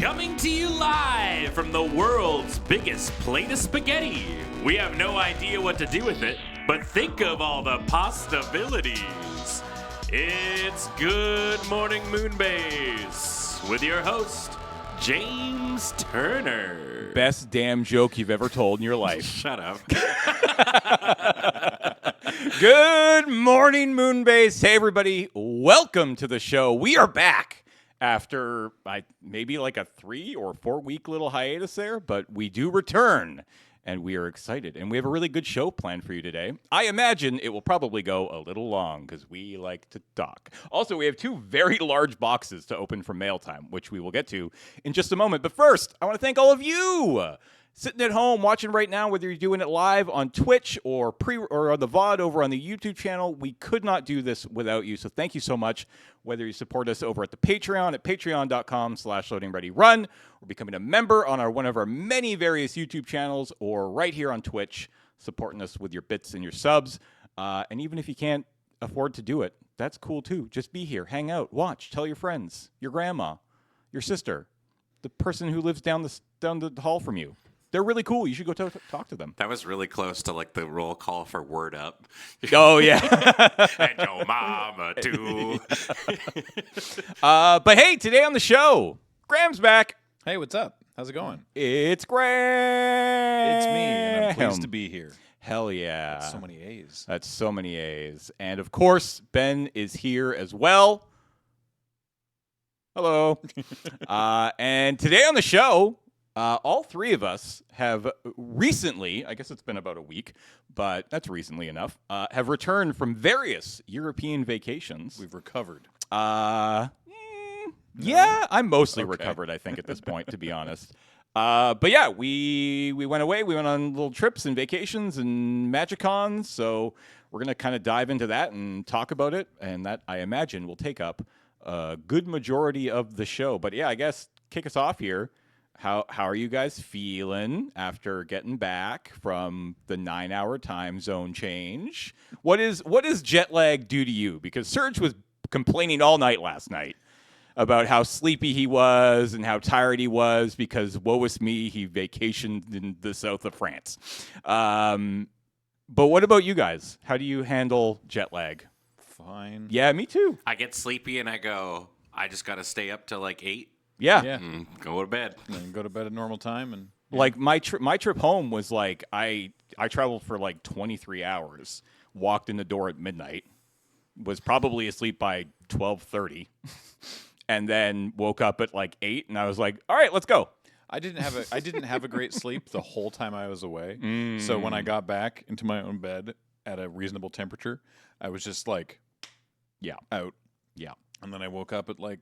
Coming to you live from the world's biggest plate of spaghetti. We have no idea what to do with it, but think of all the possibilities. It's Good Morning Moonbase with your host, James Turner. Best damn joke you've ever told in your life. Shut up. Good morning, Moonbase. Hey, everybody. Welcome to the show. We are back after maybe like a 3 or 4 week little hiatus there, but we do return, and we are excited. And we have a really good show planned for you today. I imagine it will probably go a little long because we like to talk. Also, we have 2 very large boxes to open for mail time, which we will get to in just a moment. But first, I want to thank all of you sitting at home watching right now, whether you're doing it live on Twitch or on the VOD over on the YouTube channel. We could not do this without you, so thank you so much. Whether you support us over at the Patreon at patreon.com/LoadingReadyRun, or becoming a member on one of our many various YouTube channels, or right here on Twitch, supporting us with your bits and your subs. And even if you can't afford to do it, that's cool too. Just be here, hang out, watch, tell your friends, your grandma, your sister, the person who lives down the hall from you. They're really cool. You should go talk to them. That was really close to like the roll call for Word Up. Oh, yeah. And your mama, too. But hey, today on the show, Graham's back. Hey, what's up? How's it going? It's Graham. It's me, and I'm pleased to be here. Hell yeah. That's so many A's. That's so many A's. And of course, Ben is here as well. Hello. And today on the show, all 3 of us have recently, I guess it's been about a week, but that's recently enough, have returned from various European vacations. We've recovered. Yeah, I'm mostly recovered, I think, at this point, to be honest. But yeah, we went away. We went on little trips and vacations and Magicons, so we're going to kind of dive into that and talk about it, and that, I imagine, will take up a good majority of the show. But yeah, I guess kick us off here. How are you guys feeling after getting back from the 9-hour time zone change? What does jet lag do to you? Because Serge was complaining all night last night about how sleepy he was and how tired he was because, woe is me, he vacationed in the south of France. But what about you guys? How do you handle jet lag? Fine. Yeah, me too. I get sleepy and I just got to stay up till like 8. Yeah. Go to bed. And then go to bed at normal time. And Like my trip home was like I traveled for like 23 hours, walked in the door at midnight, was probably asleep by 12:30, and then woke up at like 8, and I was like, all right, let's go. I didn't have a great sleep the whole time I was away. So when I got back into my own bed at a reasonable temperature, I was just like, out. Yeah. And then I woke up at like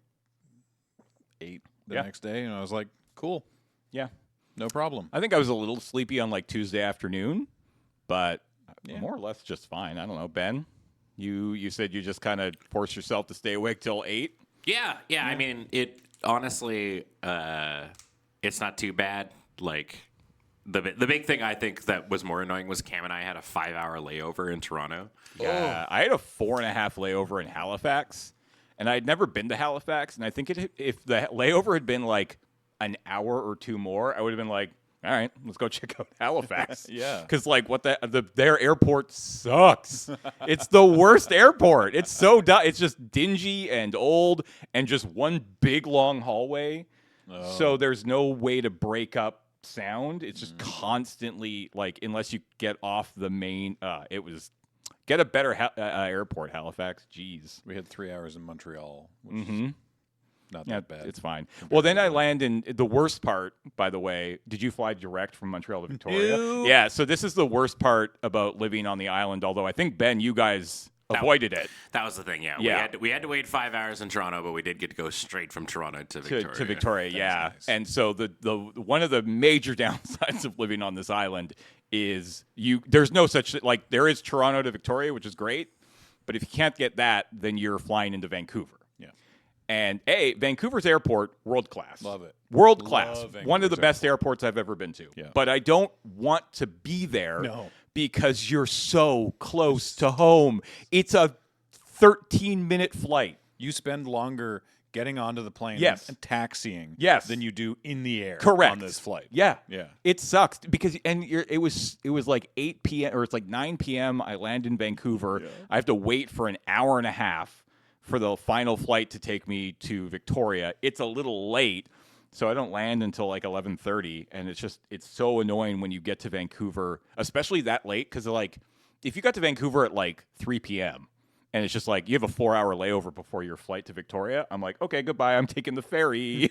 8 the next day, and I was like, cool. Yeah. No problem. I think I was a little sleepy on like Tuesday afternoon, but more or less just fine. I don't know, Ben. You said you just kind of forced yourself to stay awake till 8? Yeah. I mean, it honestly, it's not too bad. Like the big thing I think that was more annoying was Cam and I had a 5-hour layover in Toronto. Yeah, I had a 4.5 layover in Halifax. And I'd never been to Halifax, and I think if the layover had been like an hour or 2 more, I would have been like, all right, let's go check out Halifax. Yeah. Because like their airport sucks. It's the worst airport. It's so it's just dingy and old and just one big long hallway. Oh. So there's no way to break up sound. It's just constantly like, unless you get off the main, get a better airport, Halifax. Jeez. We had 3 hours in Montreal, which is not that bad. It's fine. Well, then I land in the worst part, by the way. Did you fly direct from Montreal to Victoria? Ew. Yeah, so this is the worst part about living on the island, although I think, Ben, you guys avoided it. That was the thing, yeah. We had to wait 5 hours in Toronto, but we did get to go straight from Toronto to Victoria. To Victoria, yeah. Nice. And so the one of the major downsides of living on this island is there's no such, like, there is Toronto to Victoria, which is great, but if you can't get that, then you're flying into Vancouver. Yeah. And Vancouver's airport, world class. Love it. World class. Vancouver's One of the best airports I've ever been to. Yeah. But I don't want to be there No. because you're so close to home. It's a 13-minute flight. You spend longer getting onto the plane Yes. and taxiing Yes. than you do in the air Correct. on this flight. Yeah. Yeah. It sucks because it was like 8 p.m. or it's like 9 p.m. I land in Vancouver. Yeah. I have to wait for an hour and a half for the final flight to take me to Victoria. It's a little late, so I don't land until like 11:30, and it's so annoying when you get to Vancouver, especially that late, because like if you got to Vancouver at like 3 p.m. and it's just like you have a 4-hour layover before your flight to Victoria, I'm like, okay, goodbye, I'm taking the ferry.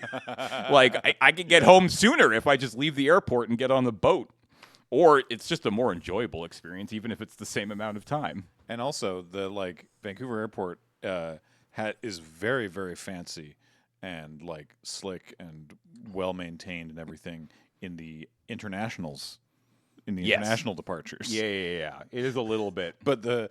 Like I could get home sooner if I just leave the airport and get on the boat. Or it's just a more enjoyable experience, even if it's the same amount of time. And also, the Vancouver Airport is very, very fancy and like slick and well maintained and everything in the internationals, in the international departures. Yeah. It is a little bit. But the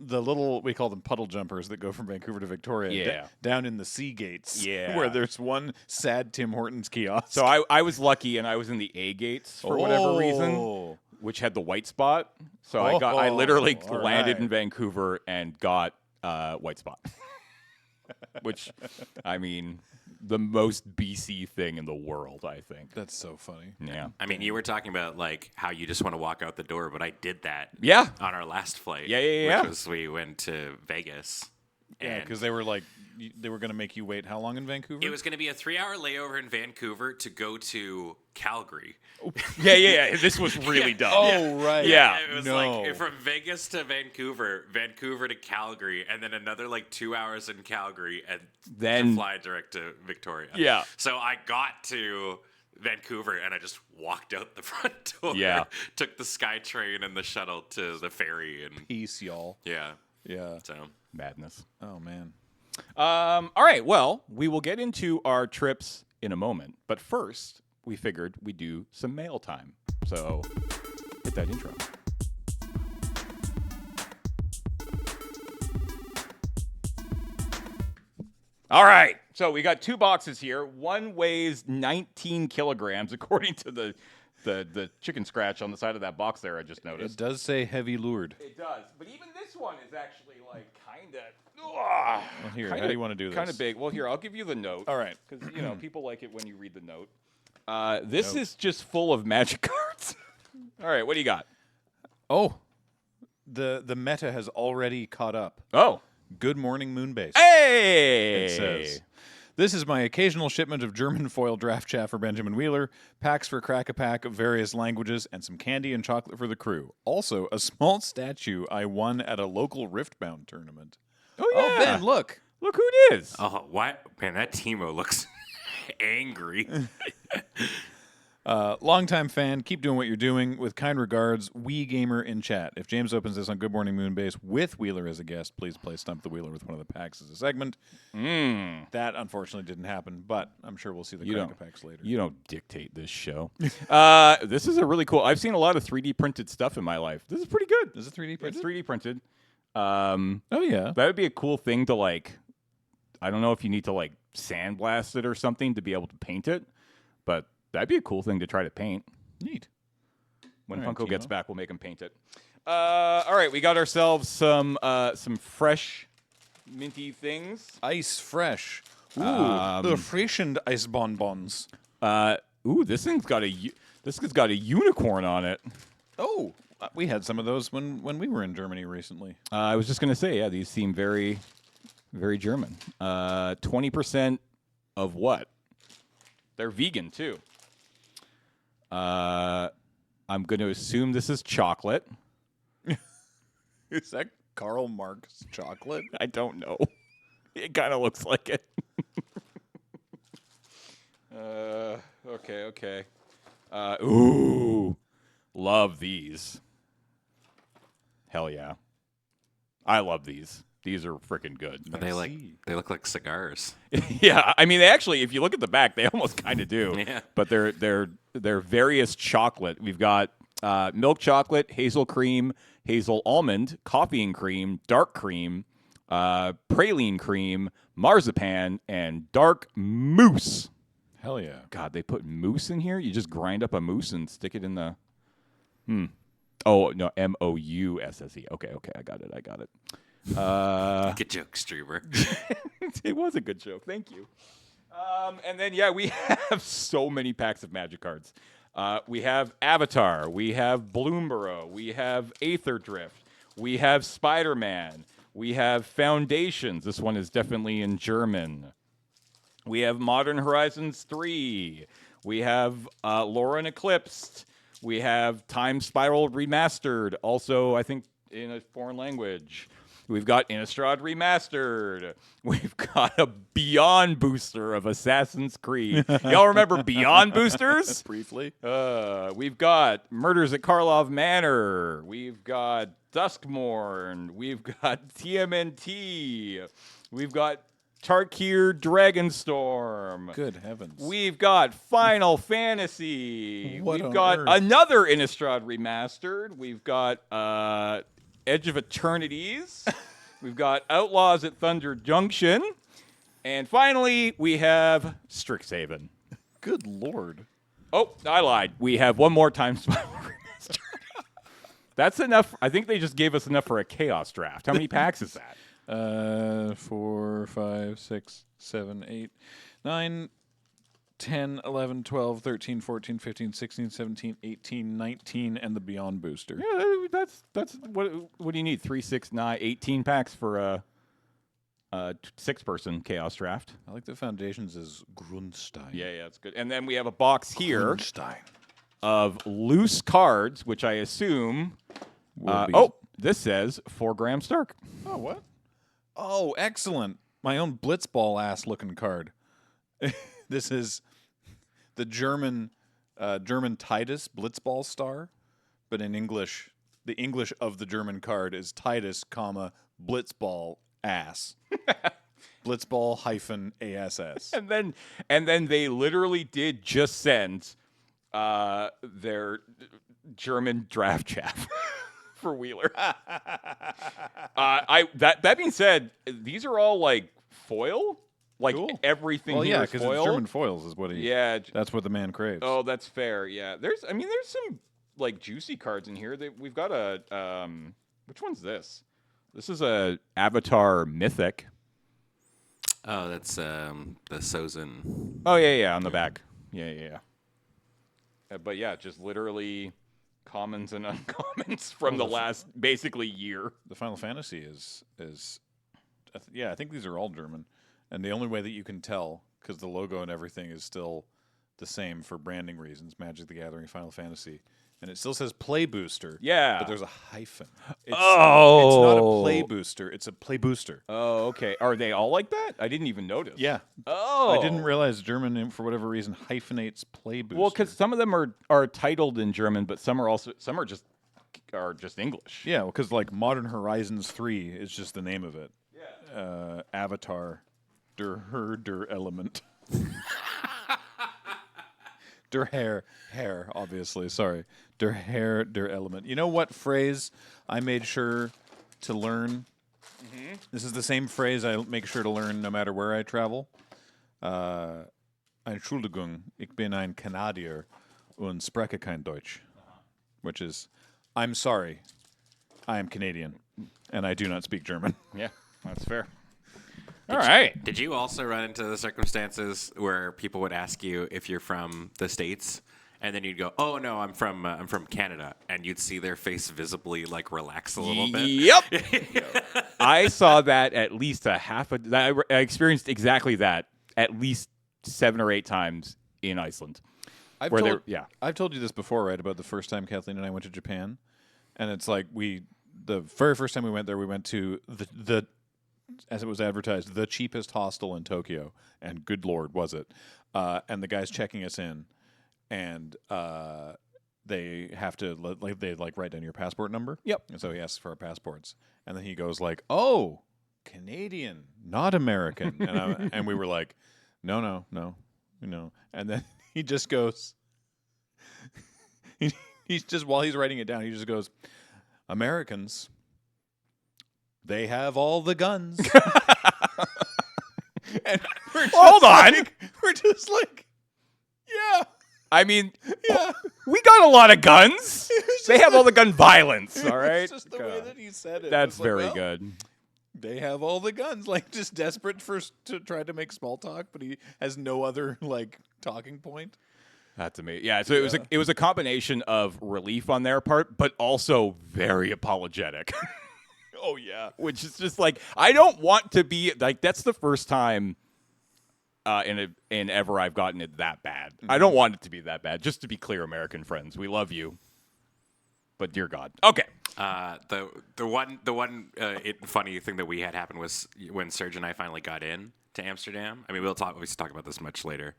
little, we call them puddle jumpers that go from Vancouver to Victoria, down in the sea gates, where there's one sad Tim Hortons kiosk. So I was lucky, and I was in the A gates for whatever reason, which had the white spot. So I literally landed in Vancouver and got white spot. Which, I mean, the most BC thing in the world, I think. That's so funny. Yeah. I mean, you were talking about like how you just want to walk out the door, but I did that. Yeah. On our last flight. Yeah. Which was we went to Vegas. Yeah, because they were like, they were going to make you wait how long in Vancouver? It was going to be a 3-hour layover in Vancouver to go to Calgary. Yeah. This was really dumb. Oh, right. Yeah. It was like from Vegas to Vancouver, Vancouver to Calgary, and then another like 2 hours in Calgary, and then to fly direct to Victoria. Yeah. So I got to Vancouver and I just walked out the front door. Yeah. Took the SkyTrain and the shuttle to the ferry, and Peace, y'all. yeah. So Madness. Oh man. All right. Well, we will get into our trips in a moment, but first, we figured we'd do some mail time. So, hit that intro. All right. So we got 2 boxes here. One weighs 19 kilograms, according to the chicken scratch on the side of that box there. I just noticed. It does say heavy lured. It does, but even this one is actually like kind of. Well, here, how do you want to do this? Kind of big. Well, here, I'll give you the note. All right. Because, people like it when you read the note. This is just full of magic cards. All right, what do you got? Oh, the meta has already caught up. Oh. Good morning, Moonbase. Hey! It says, this is my occasional shipment of German foil draft chaff for Benjamin Wheeler, packs for Crack-A-Pack of various languages, and some candy and chocolate for the crew. Also, a small statue I won at a local Riftbound tournament. Oh, yeah. Oh, Ben, look. Look who it is. Oh, what? Man, that Timo looks angry. Longtime fan, keep doing what you're doing. With kind regards, Wii Gamer in chat. If James opens this on Good Morning Moonbase with Wheeler as a guest, please play Stump the Wheeler with one of the packs as a segment. That unfortunately didn't happen, but I'm sure we'll see the Crack-A-Packs later. You don't dictate this show. This is a really cool. I've seen a lot of 3D printed stuff in my life. This is pretty good. Is it 3D printed? It's 3D printed. Oh, yeah. That would be a cool thing to like. I don't know if you need to like sandblast it or something to be able to paint it, but that'd be a cool thing to try to paint. Neat. When All right, Funko gets Timo. back, we'll make him paint it. All right, we got ourselves some fresh, minty things. Ice fresh. Ooh, Um, freshened ice bonbons. This thing's got a unicorn on it. Oh, we had some of those when we were in Germany recently. I was just gonna say, yeah, these seem very, very German. 20% of what? They're vegan too. I'm going to assume this is chocolate. Is that Karl Marx chocolate? I don't know. It kind of looks like it. Okay. Ooh, love these. Hell yeah, I love these. These are freaking good. But they look like cigars. Yeah, I mean, they actually, if you look at the back, they almost kind of do. Yeah. But they're various chocolate. We've got milk chocolate, hazel cream, hazel almond, coffee and cream, dark cream, praline cream, marzipan, and dark mousse. Hell yeah. God, they put mousse in here? You just grind up a mousse and stick it in the... Oh, no, MOUSSE. Okay, I got it. Good joke, streamer. It was a good joke. Thank you. And then, yeah, we have so many packs of Magic cards. We have Avatar. We have Bloomborough. We have Aether Drift. We have Spider-Man. We have Foundations. This one is definitely in German. We have Modern Horizons 3. We have Lore and Eclipsed. We have Time Spiral Remastered, also, I think, in a foreign language. We've got Innistrad Remastered. We've got a Beyond booster of Assassin's Creed. Y'all remember Beyond boosters? Briefly. We've got Murders at Karlov Manor. We've got Duskmourn. We've got TMNT. We've got Tarkir Dragonstorm. Good heavens. We've got Final Fantasy. What We've on got earth? another Innistrad Remastered. We've got Edge of Eternities. We've got Outlaws at Thunder Junction. And finally, we have Strixhaven. Good Lord. Oh, I lied. We have one more Time Spiral Remastered. That's enough. I think they just gave us enough for a Chaos Draft. How many packs is that? 4, 5, 6, 7, 8, 9, 10, 11, 12, 13, 14, 15, 16, 17, 18, 19, and the Beyond booster. Yeah, that's what do you need? 3, 6, 9, 18 packs for a 6-person Chaos Draft. I like the Foundations is Grundstein. Yeah, that's good. And then we have a box here Grundstein. of loose cards, which I assume. Will be- This says 4 Graham Stark. Oh, what? Oh, excellent. My own Blitzball ass looking card. This is the German Titus Blitzball star, but in English, the English of the German card is Titus, Blitzball ass. Blitzball -ASS. And then they literally did just send their German draft chaff for Wheeler. That being said, these are all like foil. Like Cool. everything Well, here yeah, is because foil. it's German foils is what he. Yeah. That's what the man craves. Oh, that's fair. Yeah. There's some like juicy cards in here. We've got a which one's this? This is a Avatar Mythic. Oh, that's the Sozin. Oh yeah, on the back. Yeah. But yeah, just literally commons and uncommons from the last basically year. The Final Fantasy is yeah, I think these are all German, and the only way that you can tell, because the logo and everything is still the same for branding reasons, Magic the Gathering, Final Fantasy, and it still says Play Booster. Yeah. But there's a hyphen. It's not a Play Booster, it's a Play Booster. Oh, okay. Are they all like that? I didn't even notice. Yeah. Oh. I didn't realize German, for whatever reason, hyphenates Play Booster. Well, because some of them are titled in German, but some are just English. Yeah, because like Modern Horizons 3 is just the name of it. Yeah. Avatar, der Element. Der hair, obviously. Sorry. Der Element. You know what phrase I made sure to learn? Mm-hmm. This is the same phrase I make sure to learn no matter where I travel. Entschuldigung, ich bin ein Kanadier und spreche kein Deutsch. Which is, I'm sorry, I am Canadian, and I do not speak German. Yeah, that's fair. All right. Did you also run into the circumstances where people would ask you if you're from the States, and then you'd go, "Oh no, I'm from Canada," and you'd see their face visibly like relax a little bit? Yep. I saw that at least I experienced exactly that at least 7 or 8 times in Iceland. I've told you this before, right? About the first time Kathleen and I went to Japan, and it's like the very first time we went there, we went to the as it was advertised, the cheapest hostel in Tokyo, and good Lord, was it? And the guy's checking us in, and they have to write down your passport number. Yep. And so he asks for our passports, and then he goes like, "Oh, Canadian, not American," and we were like, "No, and then he just goes, he's just, while he's writing it down, he just goes, "Americans, they have all the guns." And Hold on. we're just like, yeah. I mean, Yeah. we got a lot of guns. They have all the gun violence, all right? It's just the way that he said it. That's It's like, very well, good. They have all the guns, like just desperate to try to make small talk, but he has no other like talking point. That's amazing. Yeah, so it was a combination of relief on their part, but also very apologetic. Oh yeah. Which is just like, I don't want to be like, that's the first time in ever I've gotten it that bad. I don't want it to be that bad. Just to be clear, American friends, we love you, but dear God. Okay. The one funny thing that we had happen was when Serge and I finally got in to Amsterdam. I mean, we'll talk about this much later,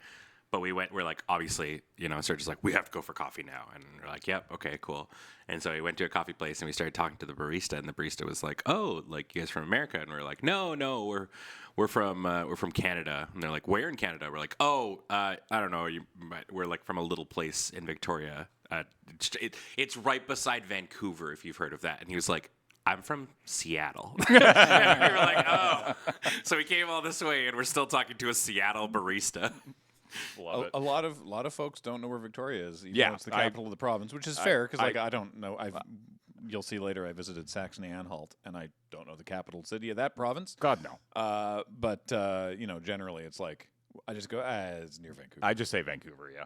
but we're like, obviously, Serge is like, we have to go for coffee now, and we're like, yep, okay, cool. And so we went to a coffee place and we started talking to the barista, and the barista was like, oh, like you guys from America? And we're like, no, we're from Canada. And they're like, where in Canada? We're like, oh, I don't know. We're like from a little place in Victoria. It's right beside Vancouver, if you've heard of that. And he was like, I'm from Seattle. And we were like, oh. So we came all this way, and we're still talking to a Seattle barista. Love it. A lot of folks don't know where Victoria is. Even Yeah, though it's the capital of the province, which is fair because I don't know. You'll see later. I visited Saxony-Anhalt, and I don't know the capital city of that province. God, no. But generally, it's like I just go, it's near Vancouver. I just say Vancouver, yeah.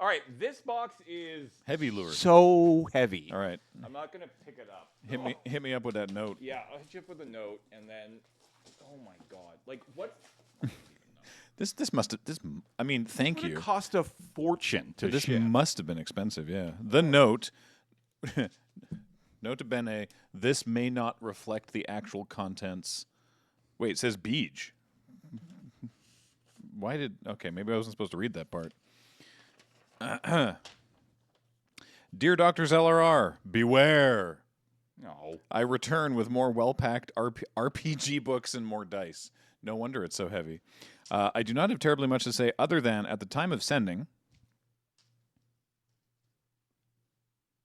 All right, this box is Heavy lure. so heavy. All right, I'm not going to pick it up. hit me up with that note. Yeah, I'll hit you up with a note, and then, oh my God. Like, what? This must have, I mean, thank you. It cost a fortune to This ship. must have been expensive, yeah. The note, nota bene, this may not reflect the actual contents. Wait, it says Beej. Okay, maybe I wasn't supposed to read that part. Dear Doctors LRR, beware. No. I return with more well-packed RPG books and more dice. No wonder it's so heavy. I do not have terribly much to say other than at the time of sending,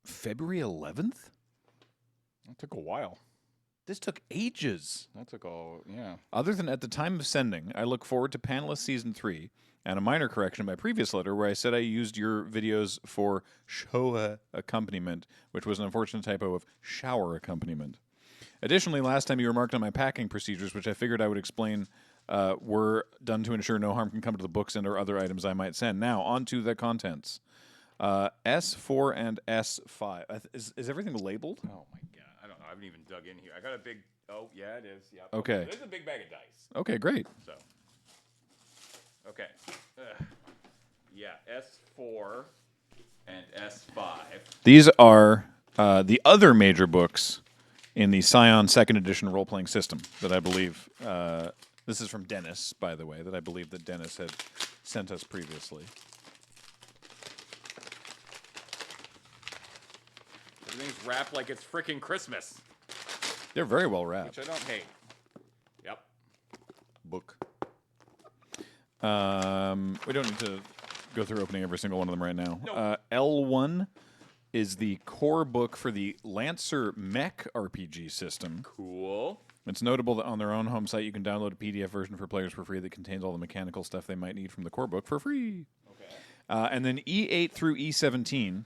February 11th? That took a while. This took ages. That took yeah. Other than at the time of sending, I look forward to Panelist Season 3 and a minor correction in my previous letter where I said I used your videos for showa accompaniment, which was an unfortunate typo of shower accompaniment. Additionally, last time you remarked on my packing procedures, which I figured I would explain were done to ensure no harm can come to the books and or other items I might send. Now, on to the contents. S4 and S5. Is everything labeled? Oh, my God. I don't know. I haven't even dug in here. I got a big... Oh, yeah, it is. Yep. Okay. There's a big bag of dice. Okay, great. So... Okay. Yeah, S4 and S5. These are the other major books in the Scion 2nd Edition role-playing system that I believe... this is from Dennis, by the way, that I believe that Dennis had sent us previously. Everything's wrapped like it's frickin' Christmas. They're very well wrapped. Which I don't hate. Yep. Book. We don't need to go through opening every single one of them right now. Nope. L1 is the core book for the Lancer Mech RPG system. Cool. It's notable that on their own home site you can download a PDF version for players for free that contains all the mechanical stuff they might need from the core book for free. Okay. And then E8 through E17.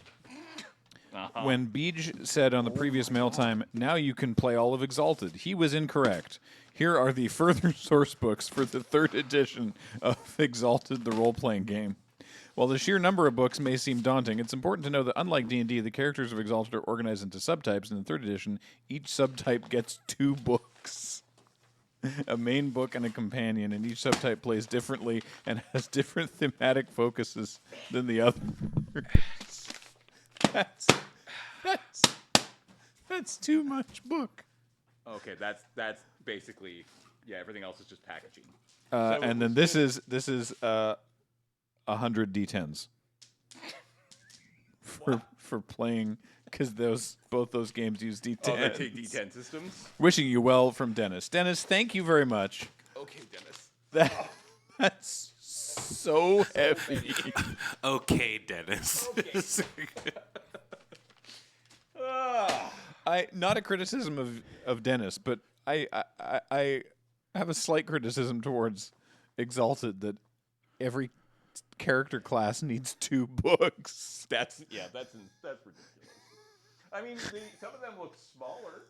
When Beej said on the previous mail time, now you can play all of Exalted, he was incorrect. Here are the further source books for the 3rd edition of Exalted, the role-playing game. While the sheer number of books may seem daunting, it's important to know that unlike D&D, the characters of Exalted are organized into subtypes. In the 3rd edition, each subtype gets 2 books. A main book and a companion, and each subtype plays differently and has different thematic focuses than the other. That's too much book. Okay, that's basically, yeah, everything else is just packaging. And then this is 100 D10s for playing, because both those games use D10s. Oh, they take D10 systems? Wishing you well from Dennis. Dennis, thank you very much. Okay, Dennis. That's so heavy. Okay, Dennis. Okay. Not a criticism of Dennis, but I have a slight criticism towards Exalted that every character class needs 2 books. That's ridiculous. I mean, some of them look smaller.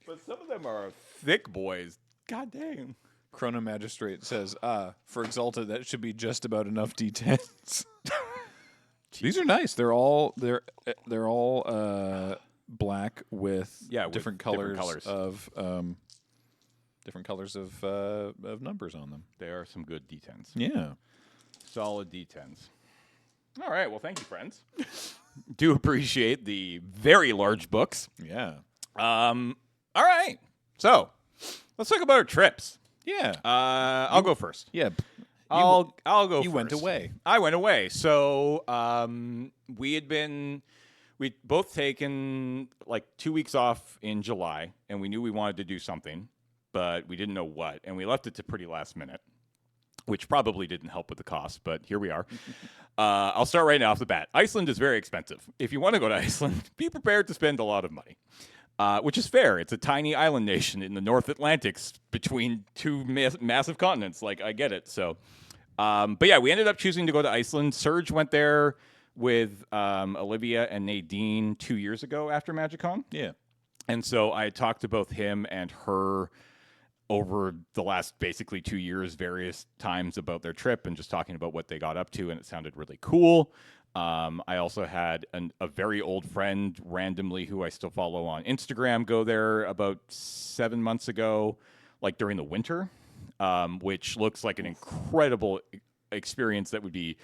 But some of them are thick boys. God dang. Chrono Magistrate says, for Exalted, that should be just about enough D10s. These are nice. They're all black with different colors of numbers on them. They are some good D10s. Yeah. Solid D10s. All right. Well, thank you, friends. Do appreciate the very large books. Yeah. All right. So let's talk about our trips. Yeah. I'll go first. Yeah. I'll go. You went away. I went away. So we'd both taken like 2 weeks off in July, and we knew we wanted to do something, but we didn't know what, and we left it to pretty last minute, which probably didn't help with the cost, but here we are. I'll start right now off the bat. Iceland is very expensive. If you want to go to Iceland, be prepared to spend a lot of money. Which is fair. It's a tiny island nation in the North Atlantic between two massive continents. Like, I get it. So, but yeah, we ended up choosing to go to Iceland. Serge went there with Olivia and Nadine 2 years ago after MagicCon. Yeah. And so I talked to both him and her over the last basically 2 years, various times about their trip and just talking about what they got up to, and it sounded really cool. I also had a very old friend randomly who I still follow on Instagram go there about 7 months ago, like during the winter, which looks like an incredible experience that would be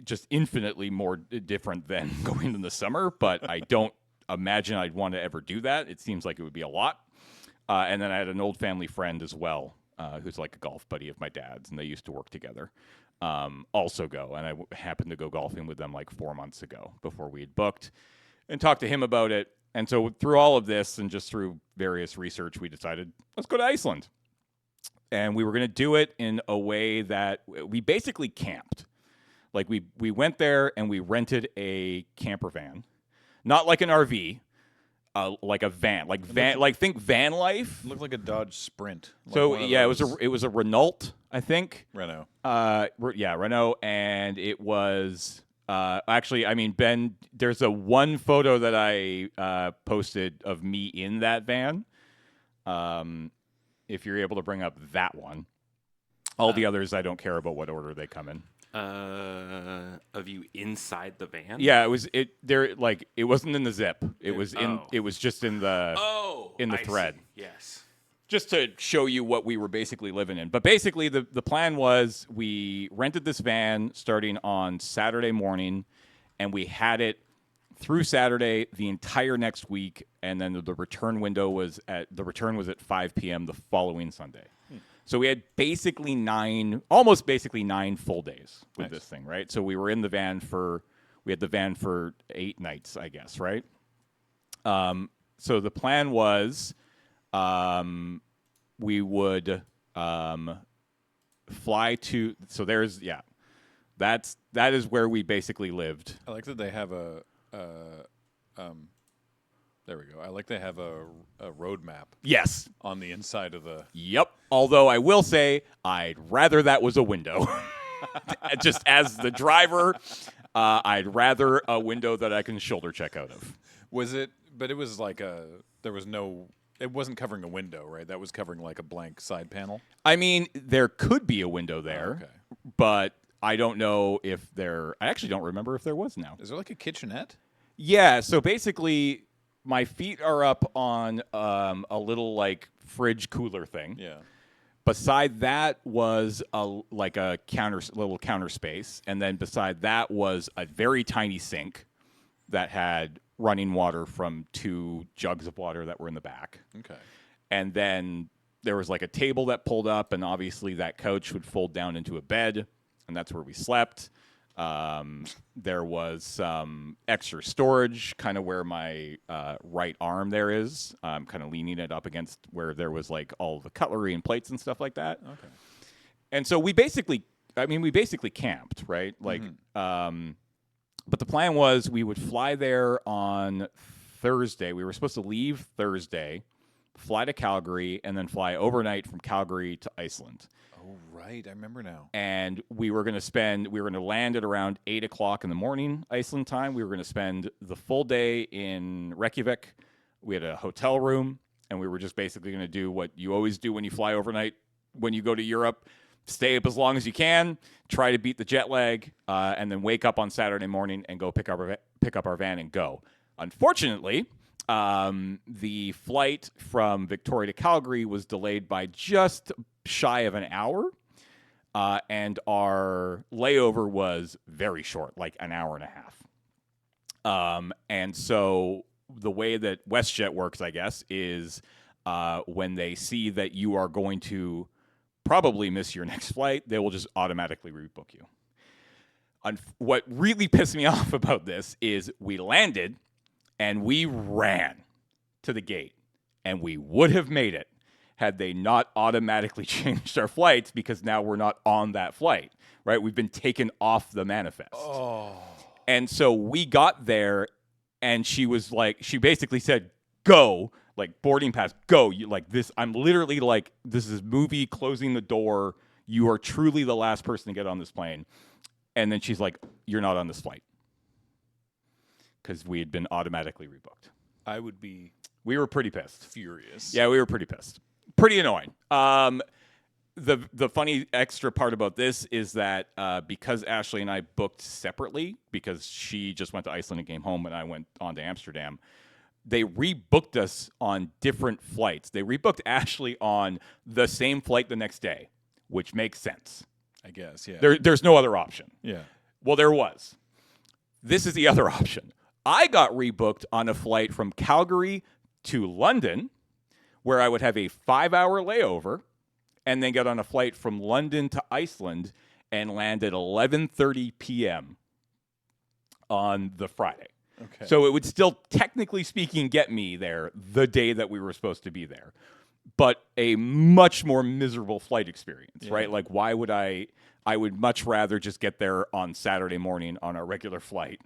just infinitely more different than going in the summer. But I don't imagine I'd want to ever do that. It seems like it would be a lot. And then I had an old family friend as well, who's like a golf buddy of my dad's, and they used to work together. Also go, and I happened to go golfing with them like 4 months ago before we had booked and talked to him about it. And so through all of this and just through various research, we decided, let's go to Iceland. And we were going to do it in a way that we basically camped. Like we went there and we rented a camper van, not like an RV, like a van, think van life. It looked like a Dodge Sprint. So yeah, it was a Renault, I think. Renault. Renault, and it was actually, I mean, Ben, there's one photo that I posted of me in that van. If you're able to bring up that one, all the others I don't care about what order they come in. Of you inside the van? Yeah, it wasn't in the zip. It was just in the thread. See. Yes. Just to show you what we were basically living in. But basically the plan was we rented this van starting on Saturday morning, and we had it through Saturday the entire next week, and then the return was at 5 p.m. the following Sunday. So we had almost basically 9 full days with this thing, right? So we were in the van for 8 nights, I guess, right? So the plan was we would fly to, so that is where we basically lived. I like that they have there we go. I like they have a road map. Yes. On the inside of the... Yep. Although I will say I'd rather that was a window. Just as the driver, I'd rather a window that I can shoulder check out of. Was it... But it was like there was no... It wasn't covering a window, right? That was covering like a blank side panel? I mean, there could be a window there, but I don't know if there... I actually don't remember if there was now. Is there like a kitchenette? Yeah, so basically... My feet are up on a little like fridge cooler thing. Yeah. Beside that was little counter space, and then beside that was a very tiny sink that had running water from 2 jugs of water that were in the back. Okay. And then there was like a table that pulled up, and obviously that couch would fold down into a bed, and that's where we slept. There was some extra storage kind of where my right arm there is, kind of leaning it up against where there was like all the cutlery and plates and stuff like that. Okay. And so we basically camped, right? Like, but the plan was we would fly there on Thursday. We were supposed to leave Thursday, fly to Calgary, and then fly overnight from Calgary to Iceland. Oh, right. I remember now. And we were going to land at around 8 o'clock in the morning, Iceland time. We were going to spend the full day in Reykjavik. We had a hotel room, and we were just basically going to do what you always do when you fly overnight when you go to Europe. Stay up as long as you can, try to beat the jet lag, and then wake up on Saturday morning and go pick up our van and go. Unfortunately, the flight from Victoria to Calgary was delayed by just shy of an hour, and our layover was very short, like an hour and a half. And so the way that WestJet works, I guess, is when they see that you are going to probably miss your next flight, they will just automatically rebook you. What really pissed me off about this is we landed and we ran to the gate, and we would have made it had they not automatically changed our flights, because now we're not on that flight, right? We've been taken off the manifest. Oh. And so we got there, and she basically said, go, like boarding pass, go. You like this. I'm literally like, this is movie closing the door. You are truly the last person to get on this plane. And then she's like, you're not on this flight. Because we had been automatically rebooked. I would be We were pretty pissed. furious. Yeah, we were pretty pissed. Pretty annoying. The funny extra part about this is that because Ashley and I booked separately, because she just went to Iceland and came home, and I went on to Amsterdam, they rebooked us on different flights. They rebooked Ashley on the same flight the next day, which makes sense. I guess, yeah. There's no other option. Yeah. Well, there was. This is the other option. I got rebooked on a flight from Calgary to London, where I would have a 5-hour layover, and then get on a flight from London to Iceland and land at 11:30 p.m. on the Friday. Okay. So it would still, technically speaking, get me there the day that we were supposed to be there, but a much more miserable flight experience, right? Like, why would I would much rather just get there on Saturday morning on a regular flight.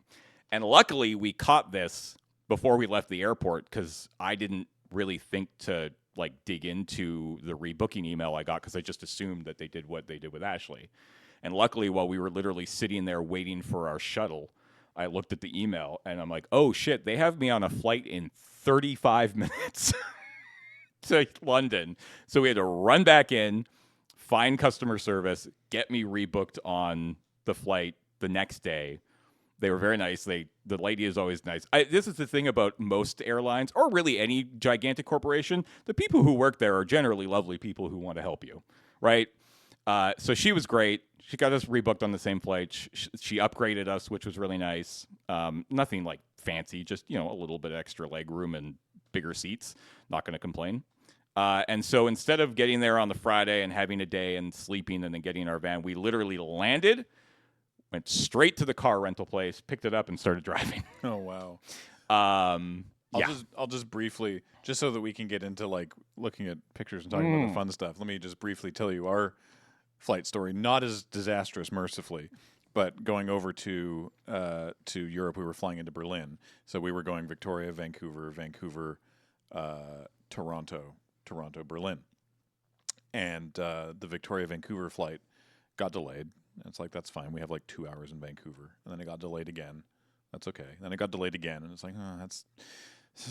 And luckily, we caught this before we left the airport, because I didn't really think to like dig into the rebooking email I got, because I just assumed that they did what they did with Ashley. And luckily, while we were literally sitting there waiting for our shuttle, I looked at the email and I'm like, oh shit, they have me on a flight in 35 minutes to London. So we had to run back in, find customer service, get me rebooked on the flight the next day. They were very nice. The lady is always nice. This is the thing about most airlines, or really any gigantic corporation. The people who work there are generally lovely people who want to help you, right? So she was great. She got us rebooked on the same flight. She upgraded us, which was really nice. Nothing like fancy, just a little bit extra leg room and bigger seats. Not going to complain. And so instead of getting there on the Friday and having a day and sleeping and then getting our van, we literally landed, went straight to the car rental place, picked it up, and started driving. Oh, wow. I'll just briefly, just so that we can get into like looking at pictures and talking about the fun stuff, let me just briefly tell you our flight story. Not as disastrous, mercifully, but going over to Europe, we were flying into Berlin. So we were going Victoria, Vancouver, Toronto, Berlin. And the Victoria, Vancouver flight got delayed. It's like, that's fine. We have like 2 hours in Vancouver. And then it got delayed again. That's okay. Then it got delayed again. And it's like, that's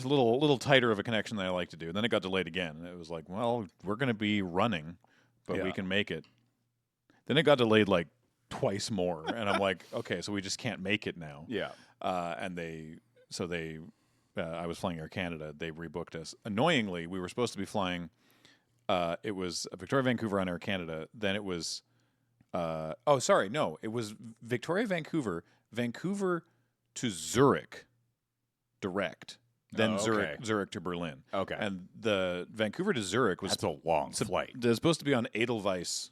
a little tighter of a connection than I like to do. And then it got delayed again. And it was like, well, we're going to be running, but we can make it. Then it got delayed like twice more. And I'm like, okay, so we just can't make it now. Yeah. And I was flying Air Canada. They rebooked us. Annoyingly, we were supposed to be flying, it was Victoria, Vancouver on Air Canada. Then it was, it was Victoria, Vancouver to Zurich direct. Then Zurich to Berlin. Okay. And the Vancouver to Zurich was... That's a long flight. It was supposed to be on Edelweiss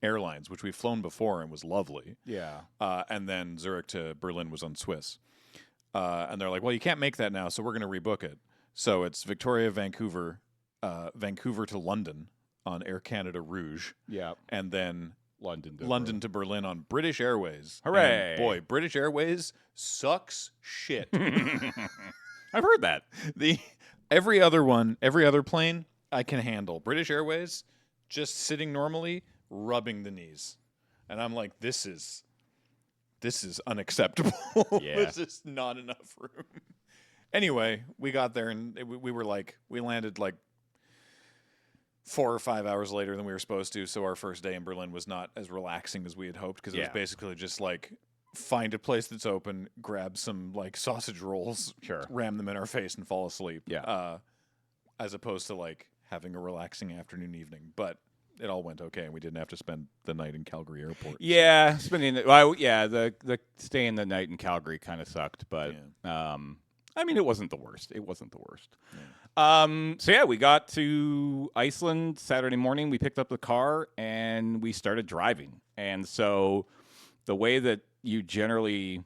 Airlines, which we've flown before and was lovely. Yeah. And then Zurich to Berlin was on Swiss. And they're like, well, you can't make that now, so we're going to rebook it. So it's Victoria, Vancouver to London on Air Canada Rouge. Yeah. And then London to Berlin on British Airways. Hooray! And boy, British Airways sucks shit. I've heard that. Every other plane I can handle. British Airways, just sitting normally, rubbing the knees. And I'm like, this is unacceptable. Yeah. There's just not enough room. Anyway, we got there and we landed like 4 or 5 hours later than we were supposed to. So our first day in Berlin was not as relaxing as we had hoped because it was basically just like find a place that's open, grab some like sausage rolls, ram them in our face, and fall asleep. As opposed to like having a relaxing afternoon, evening. But it all went okay, and we didn't have to spend the night in Calgary Airport. Yeah, the staying the night in Calgary kind of sucked, but I mean, it wasn't the worst. It wasn't the worst. Yeah. We got to Iceland Saturday morning. We picked up the car and we started driving. And so the way that you generally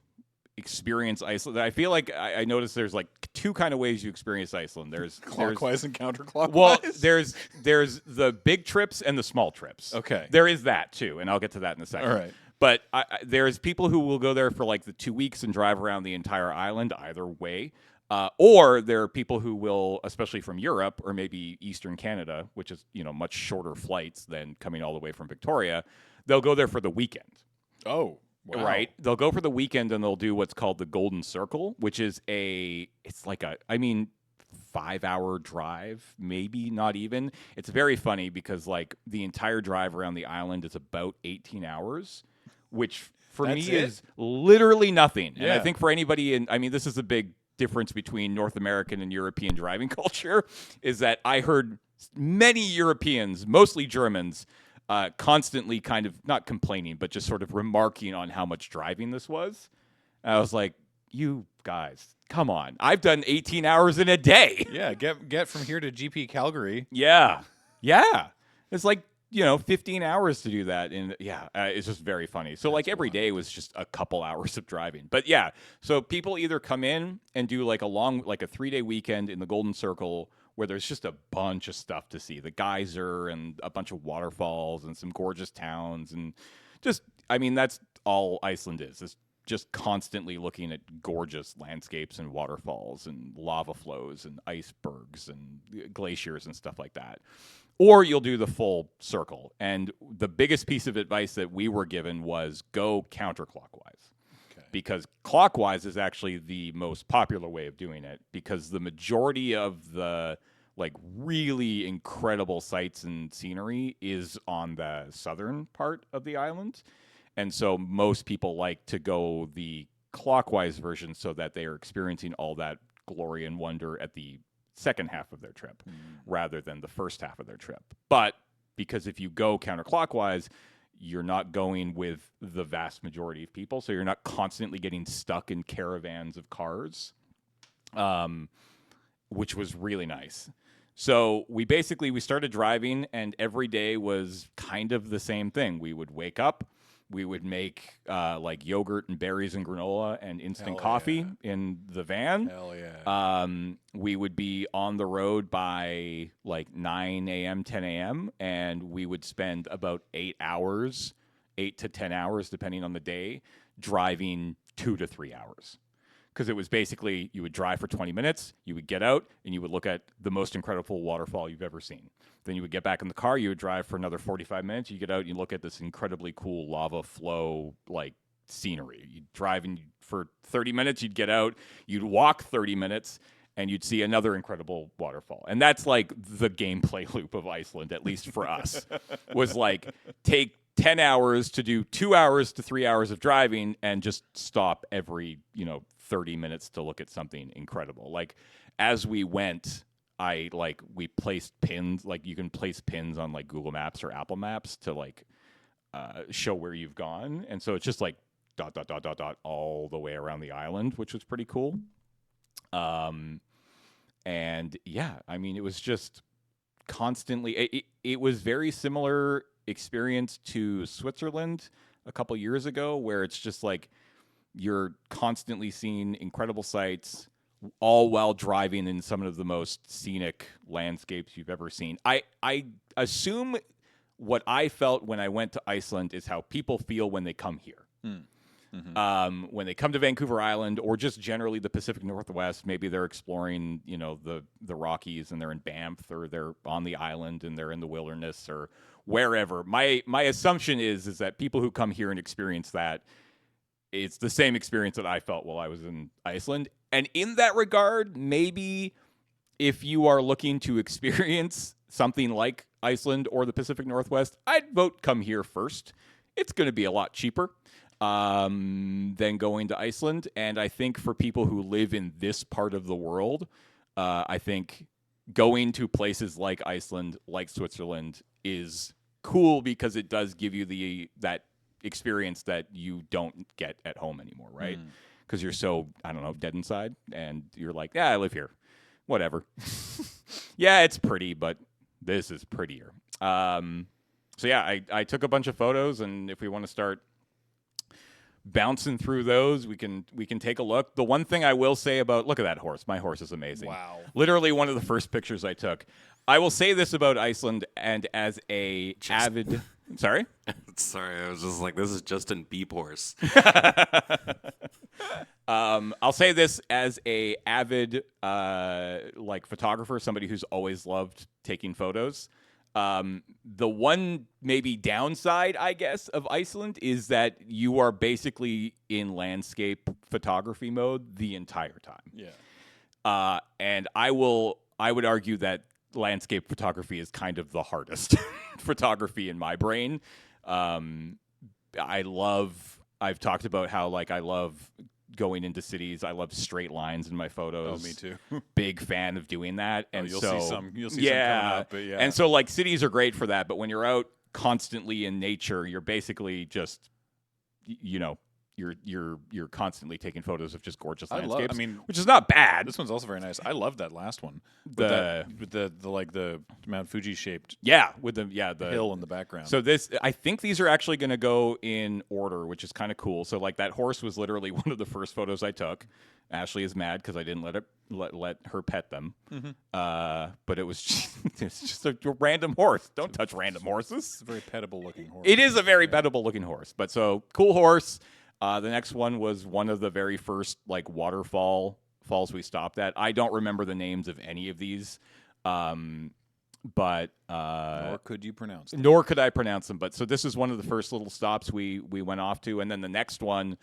experience Iceland, I feel like I noticed there's like two kind of ways you experience Iceland. There's clockwise and counterclockwise. Well, there's the big trips and the small trips. Okay. There is that too, and I'll get to that in a second. All right. But there's people who will go there for like the 2 weeks and drive around the entire island either way. Or there are people who will, especially from Europe or maybe Eastern Canada, which is, much shorter flights than coming all the way from Victoria. They'll go there for the weekend. Oh, wow. Right? They'll go for the weekend and they'll do what's called the Golden Circle, which is it's like 5-hour drive, maybe not even. It's very funny because like the entire drive around the island is about 18 hours, which for me is literally nothing. Yeah. And I think for anybody this is a big difference between North American and European driving culture, is that I heard many Europeans, mostly Germans, constantly kind of not complaining, but just sort of remarking on how much driving this was. And I was like, you guys, come on. I've done 18 hours in a day. Yeah, get from here to GP Calgary. Yeah. It's like, 15 hours to do that. And it's just very funny. So like every day was just a couple hours of driving. But yeah, so people either come in and do like a 3-day weekend in the Golden Circle where there's just a bunch of stuff to see. The geyser and a bunch of waterfalls and some gorgeous towns. And that's all Iceland is. It's just constantly looking at gorgeous landscapes and waterfalls and lava flows and icebergs and glaciers and stuff like that. Or you'll do the full circle. And the biggest piece of advice that we were given was go counterclockwise. Okay. Because clockwise is actually the most popular way of doing it, because the majority of the like really incredible sights and scenery is on the southern part of the island. And so most people like to go the clockwise version so that they are experiencing all that glory and wonder at the second half of their trip rather than the first half of their trip. But because if you go counterclockwise, you're not going with the vast majority of people, so you're not constantly getting stuck in caravans of cars, which was really nice. So we started driving, and every day was kind of the same thing. We would wake up, we would make like yogurt and berries and granola and instant coffee in the van. Hell yeah. We would be on the road by like 9 a.m., 10 a.m., and we would spend about 8 to 10 hours, depending on the day, driving 2 to 3 hours. Because it was basically you would drive for 20 minutes, you would get out, and you would look at the most incredible waterfall you've ever seen. Then you would get back in the car, you would drive for another 45 minutes, you get out, and you look at this incredibly cool lava flow like scenery. You'd drive for 30 minutes, you'd get out, you'd walk 30 minutes, and you'd see another incredible waterfall. And that's like the gameplay loop of Iceland, at least for us, was like take 10 hours to do 2 hours to 3 hours of driving and just stop every, 30 minutes to look at something incredible. Like as we went, we placed pins, like you can place pins on like Google Maps or Apple Maps to like show where you've gone. And so it's just like ... all the way around the island, which was pretty cool. And yeah, it was just constantly, it was very similar experience to Switzerland a couple years ago, where it's just like you're constantly seeing incredible sights, all while driving in some of the most scenic landscapes you've ever seen. I assume what I felt when I went to Iceland is how people feel when they come here. Mm-hmm. When they come to Vancouver Island, or just generally the Pacific Northwest, maybe they're exploring, the Rockies and they're in Banff, or they're on the island and they're in the wilderness or wherever. My assumption is that people who come here and experience that, it's the same experience that I felt while I was in Iceland. And in that regard, maybe if you are looking to experience something like Iceland or the Pacific Northwest, I'd vote come here first. It's going to be a lot cheaper than going to Iceland. And I think for people who live in this part of the world, I think going to places like Iceland, like Switzerland, is cool because it does give you that experience that you don't get at home anymore, right? Because you're so, I don't know, dead inside, and you're like, yeah, I live here. Whatever. Yeah, it's pretty, but this is prettier. So yeah, I took a bunch of photos, and if we want to start bouncing through those, we can take a look. The one thing I will say about, look at that horse. My horse is amazing. Wow. Literally one of the first pictures I took. I will say this about Iceland, and as a avid... Sorry? Sorry, I was just like, this is Justin Beep horse. I'll say this as a avid photographer, somebody who's always loved taking photos. The one maybe downside, I guess, of Iceland is that you are basically in landscape photography mode the entire time. Yeah. And I would argue that landscape photography is kind of the hardest photography in my brain. I've talked about how I love going into cities. I love straight lines in my photos. Oh, me too. Big fan of doing that. And you'll so see some coming up, but yeah. And so cities are great for that, but when you're out constantly in nature, you're basically just you're constantly taking photos of just gorgeous landscapes. Which is not bad. This one's also very nice. I love that last one. With the Mount Fuji shaped with the hill in the background. So I think these are actually going to go in order, which is kind of cool. So that horse was literally one of the first photos I took. Ashley is mad because I didn't let her pet them. But it was just a random horse. Don't touch random horses. It's a very pettable looking horse. It is a very pettable looking horse. But so cool horse. The next one was one of the very first falls we stopped at. I don't remember the names of any of these, but nor could you pronounce them. Nor could I pronounce them. But so this is one of the first little stops we went off to, and then the next one,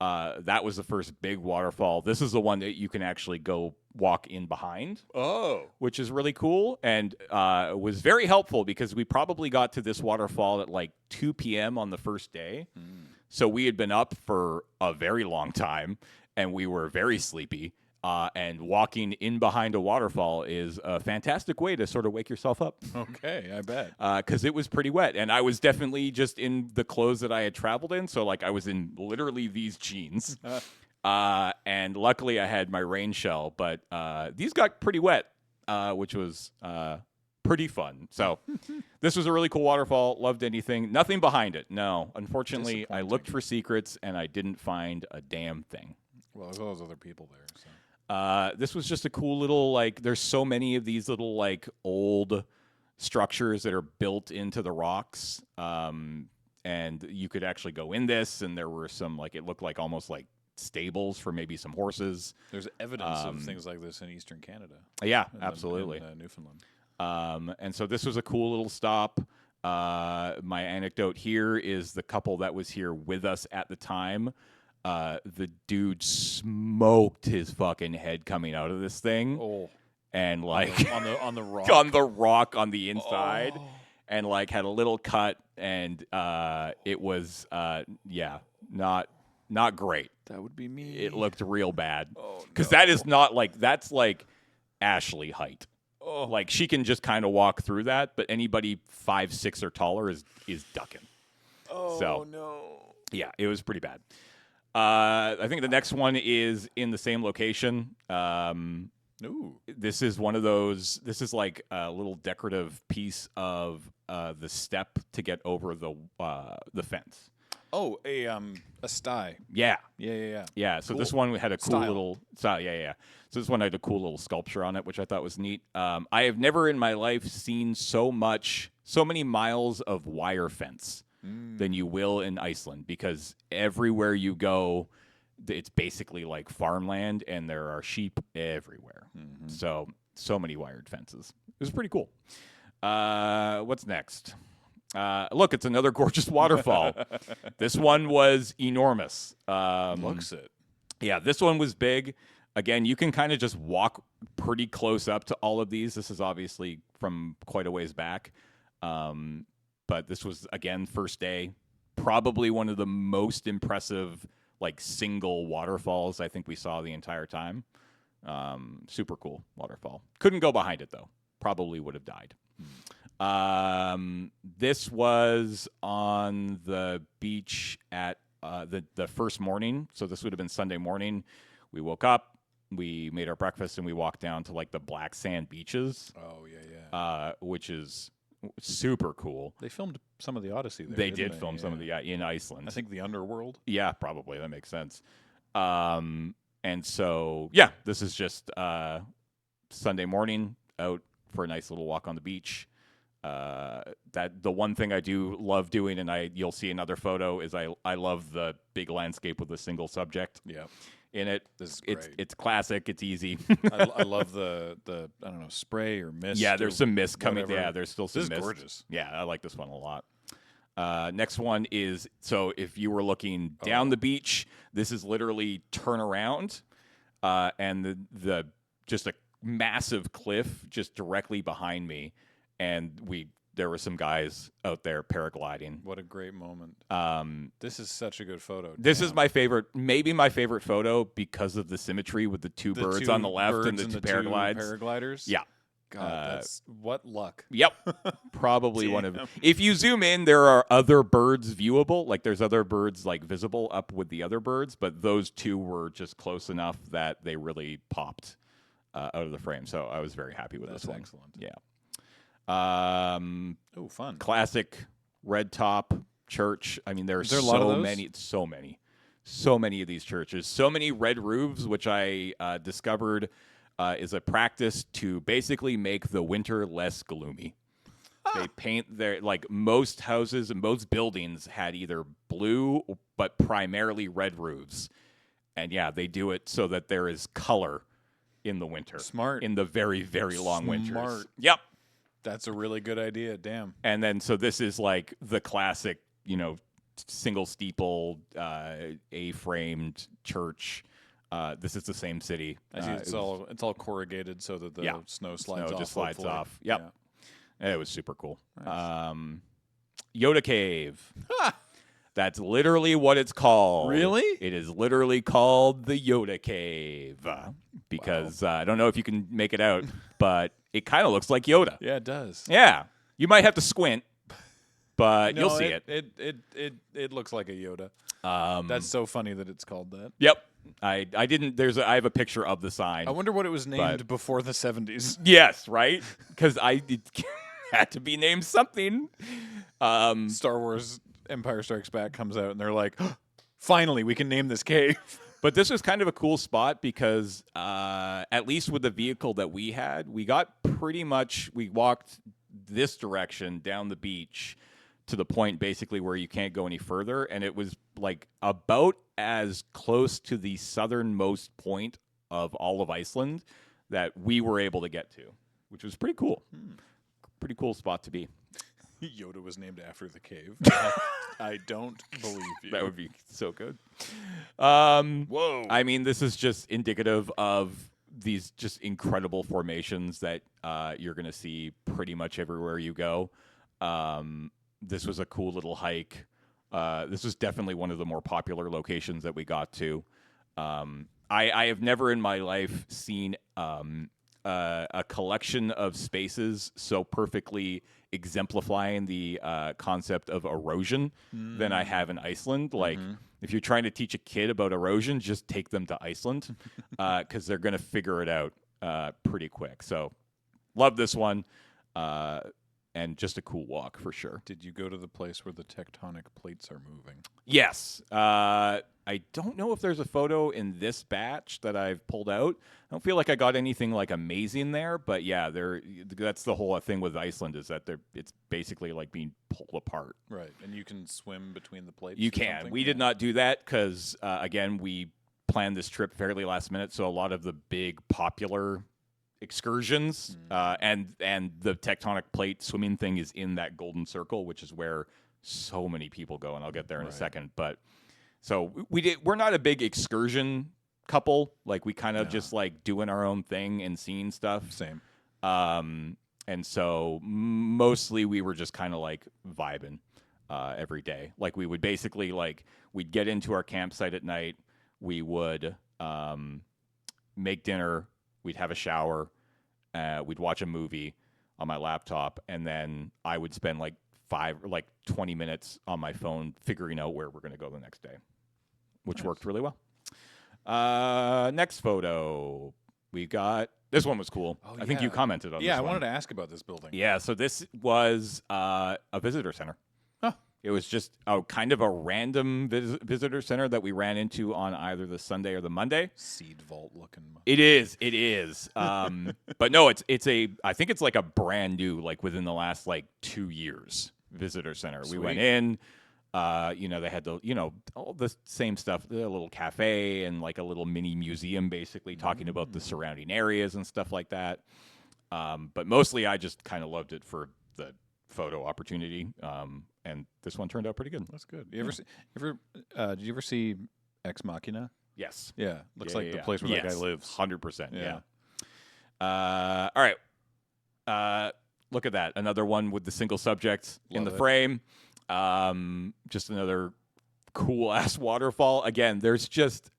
that was the first big waterfall. This is the one that you can actually go walk in behind. Oh, which is really cool, and was very helpful because we probably got to this waterfall at 2 p.m. on the first day. So we had been up for a very long time, and we were very sleepy. And walking in behind a waterfall is a fantastic way to sort of wake yourself up. Okay, I bet. Because it was pretty wet, and I was definitely just in the clothes that I had traveled in. So I was in literally these jeans, and luckily I had my rain shell. But these got pretty wet, which was pretty fun. So this was a really cool waterfall. Loved anything. Nothing behind it. No, unfortunately, I looked for secrets and I didn't find a damn thing. Well, there's all those other people there. So. This was just a cool little there's so many of these little old structures that are built into the rocks, and you could actually go in this, and there were some it looked almost stables for maybe some horses. There's evidence of things like this in Eastern Canada. Yeah, absolutely. In Newfoundland. And so this was a cool little stop. My anecdote here is the couple that was here with us at the time. The dude smoked his fucking head coming out of this thing. Oh. And on the rock. On the rock on the inside. Oh. And had a little cut, and it was not great. That would be me. It looked real bad. Because that is not that's Ashley height. Oh. She can just kind of walk through that, but anybody 5'6" or taller is ducking. Oh, so, no. Yeah, it was pretty bad. I think the next one is in the same location. Ooh. This is one of those. This is a little decorative piece of the step to get over the fence. Oh, a sty. Yeah. Yeah. So cool. This one had a cool Style. little style. Yeah. So this one had a cool little sculpture on it, which I thought was neat. I have never in my life seen so many miles of wire fence than you will in Iceland, because everywhere you go, it's basically farmland, and there are sheep everywhere. Mm-hmm. So many wired fences. It was pretty cool. What's next? Look, it's another gorgeous waterfall. This one was enormous. Looks it. Yeah, this one was big. Again, you can kind of just walk pretty close up to all of these. This is obviously from quite a ways back. But this was, again, first day. Probably one of the most impressive, like, single waterfalls I think we saw the entire time. Super cool waterfall. Couldn't go behind it, though. Probably would have died. This was on the beach at the first morning. So this would have been Sunday morning. We woke up. We made our breakfast and we walked down to like the black sand beaches. Oh, yeah. Which is super cool. They filmed some of the Odyssey there. They did film some of the in Iceland. I think the Underworld. Yeah, probably. That makes sense. And so, yeah, this is just Sunday morning out for a nice little walk on the beach. That the one thing I do love doing, and you'll see another photo, is I love the big landscape with a single subject. Yeah. In it. This is great. It's classic. It's easy. I love the I don't know, spray or mist. Yeah, there's some mist coming. Whatever. Yeah, there's still some mist. This is gorgeous. Yeah, I like this one a lot. Next one is, so if you were looking down the beach, this is literally turn around, and the just a massive cliff just directly behind me, and there were some guys out there paragliding. What a great moment. This is such a good photo. This is my favorite, maybe my favorite photo because of the symmetry with the two birds on the left and the two paragliders. Yeah. God, that's what luck. Yep. Probably one of. If you zoom in, there are other birds viewable. Like there's other birds like visible up with the other birds, but those two were just close enough that they really popped out of the frame. So I was very happy with this one. Excellent. Yeah. Oh, fun. Classic red top church. I mean, there's there a lot of those? So many of these churches. So many red roofs, which I discovered is a practice to basically make the winter less gloomy. They paint like most houses and most buildings had either blue but primarily red roofs. And yeah, they do it so that there is color in the winter. Smart. In the very, very long winters. Smart. Yep. That's a really good idea. Damn. And then, so this is like the classic, single steeple, A-framed church. This is the same city. I see it's all corrugated so that the snow slides off. Just slides hopefully. off. Yep. Yeah. It was super cool. Nice. Yoda Cave. That's literally what it's called. Really? It is literally called the Yoda Cave. Because I don't know if you can make it out, but it kind of looks like Yoda. Yeah, it does. Yeah. You might have to squint, but you'll see it. It looks like a Yoda. That's so funny that it's called that. Yep. I I have a picture of the sign. I wonder what it was named before the 70s. Yes, right? Because it had to be named something. Star Wars Empire Strikes Back comes out, and they're like, finally, we can name this cave. But this was kind of a cool spot because, at least with the vehicle that we had, we walked this direction down the beach to the point basically where you can't go any further. And it was like about as close to the southernmost point of all of Iceland that we were able to get to, which was pretty cool. Pretty cool spot to be. Yoda was named after the cave. I don't believe you. That would be so good. Whoa. I mean, this is just indicative of these just incredible formations that you're going to see pretty much everywhere you go. This was a cool little hike. This was definitely one of the more popular locations that we got to. I have never in my life seen a collection of spaces so perfectly exemplifying the concept of erosion than I have in Iceland. Like, if you're trying to teach a kid about erosion, just take them to Iceland because they're going to figure it out pretty quick. So, love this one. And just a cool walk for sure. Did you go to the place where the tectonic plates are moving? Yes. I don't know if there's a photo in this batch that I've pulled out. I don't feel like I got anything like amazing there, but yeah, that's the whole thing with Iceland is that it's basically like being pulled apart. Right, and you can swim between the plates. You can. Something? We did not do that because again, we planned this trip fairly last minute, so a lot of the big popular excursions and the tectonic plate swimming thing is in that golden circle, which is where so many people go, and I'll get there in a second. But so we're not a big excursion couple. Like we kind of just like doing our own thing and seeing stuff. Same. And so mostly we were just kind of like vibing every day. Like we would basically like we'd get into our campsite at night. We would make dinner. We'd have a shower. We'd watch a movie on my laptop, and then I would spend like 20 minutes on my phone figuring out where we're going to go the next day, which worked really well. Next photo. We got this one was cool. I think you commented on this one. I wanted to ask about this building. Yeah, so this was a visitor center. Huh. It was just a kind of a random visitor center that we ran into on either the Sunday or the Monday. Seed vault looking. It is. But no, I think it's like a brand new, like within the last like 2 years visitor center. Sweet. We went in, they had all the same stuff, the little cafe and like a little mini museum basically talking about the surrounding areas and stuff like that. But mostly I just kind of loved it for the photo opportunity. And this one turned out pretty good. That's good. Did you ever see Ex Machina? Yes. Yeah. Looks like the place where that guy lives. 100%. Yeah. All right. Look at that. Another one with the single subject in the frame. Just another cool ass waterfall. Again, there's just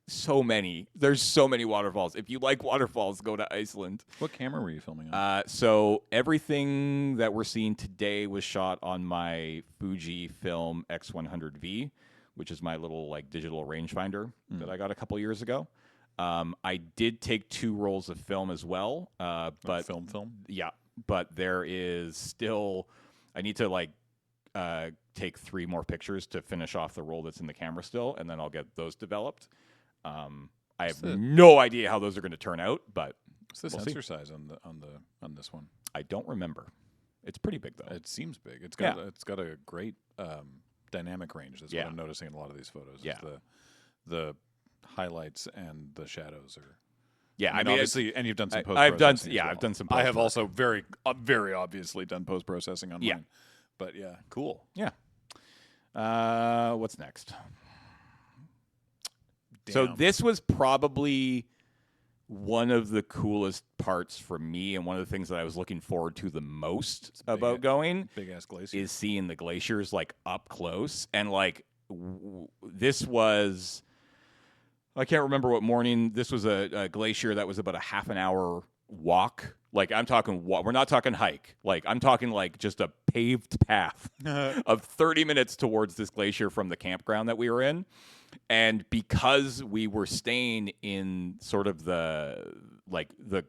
so many. There's so many waterfalls. If you like waterfalls, go to Iceland. What camera were you filming on? So everything that we're seeing today was shot on my Fujifilm X100V, which is my little like digital rangefinder that I got a couple years ago. I did take 2 rolls of film as well, but film. Yeah, but there is still. I need to like take 3 more pictures to finish off the roll that's in the camera still, and then I'll get those developed. I have no idea how those are going to turn out, but what's the sensor size on this one? I don't remember. It's pretty big though. It seems big. It's got a great dynamic range. That's what I'm noticing in a lot of these photos. Yeah. Is the highlights and the shadows are. Yeah, I mean obviously, and you've done some post. I've done some. I have also very obviously done post processing on mine. But yeah, cool. Yeah. What's next? Damn. So this was probably one of the coolest parts for me, and one of the things that I was looking forward to the most about going big ass glacier is seeing the glaciers like up close. And like this was, I can't remember what morning. This was a glacier that was about a half an hour walk. Like I'm talking, we're not talking hike. Like I'm talking like just a paved path of 30 minutes towards this glacier from the campground that we were in. And because we were staying in sort of the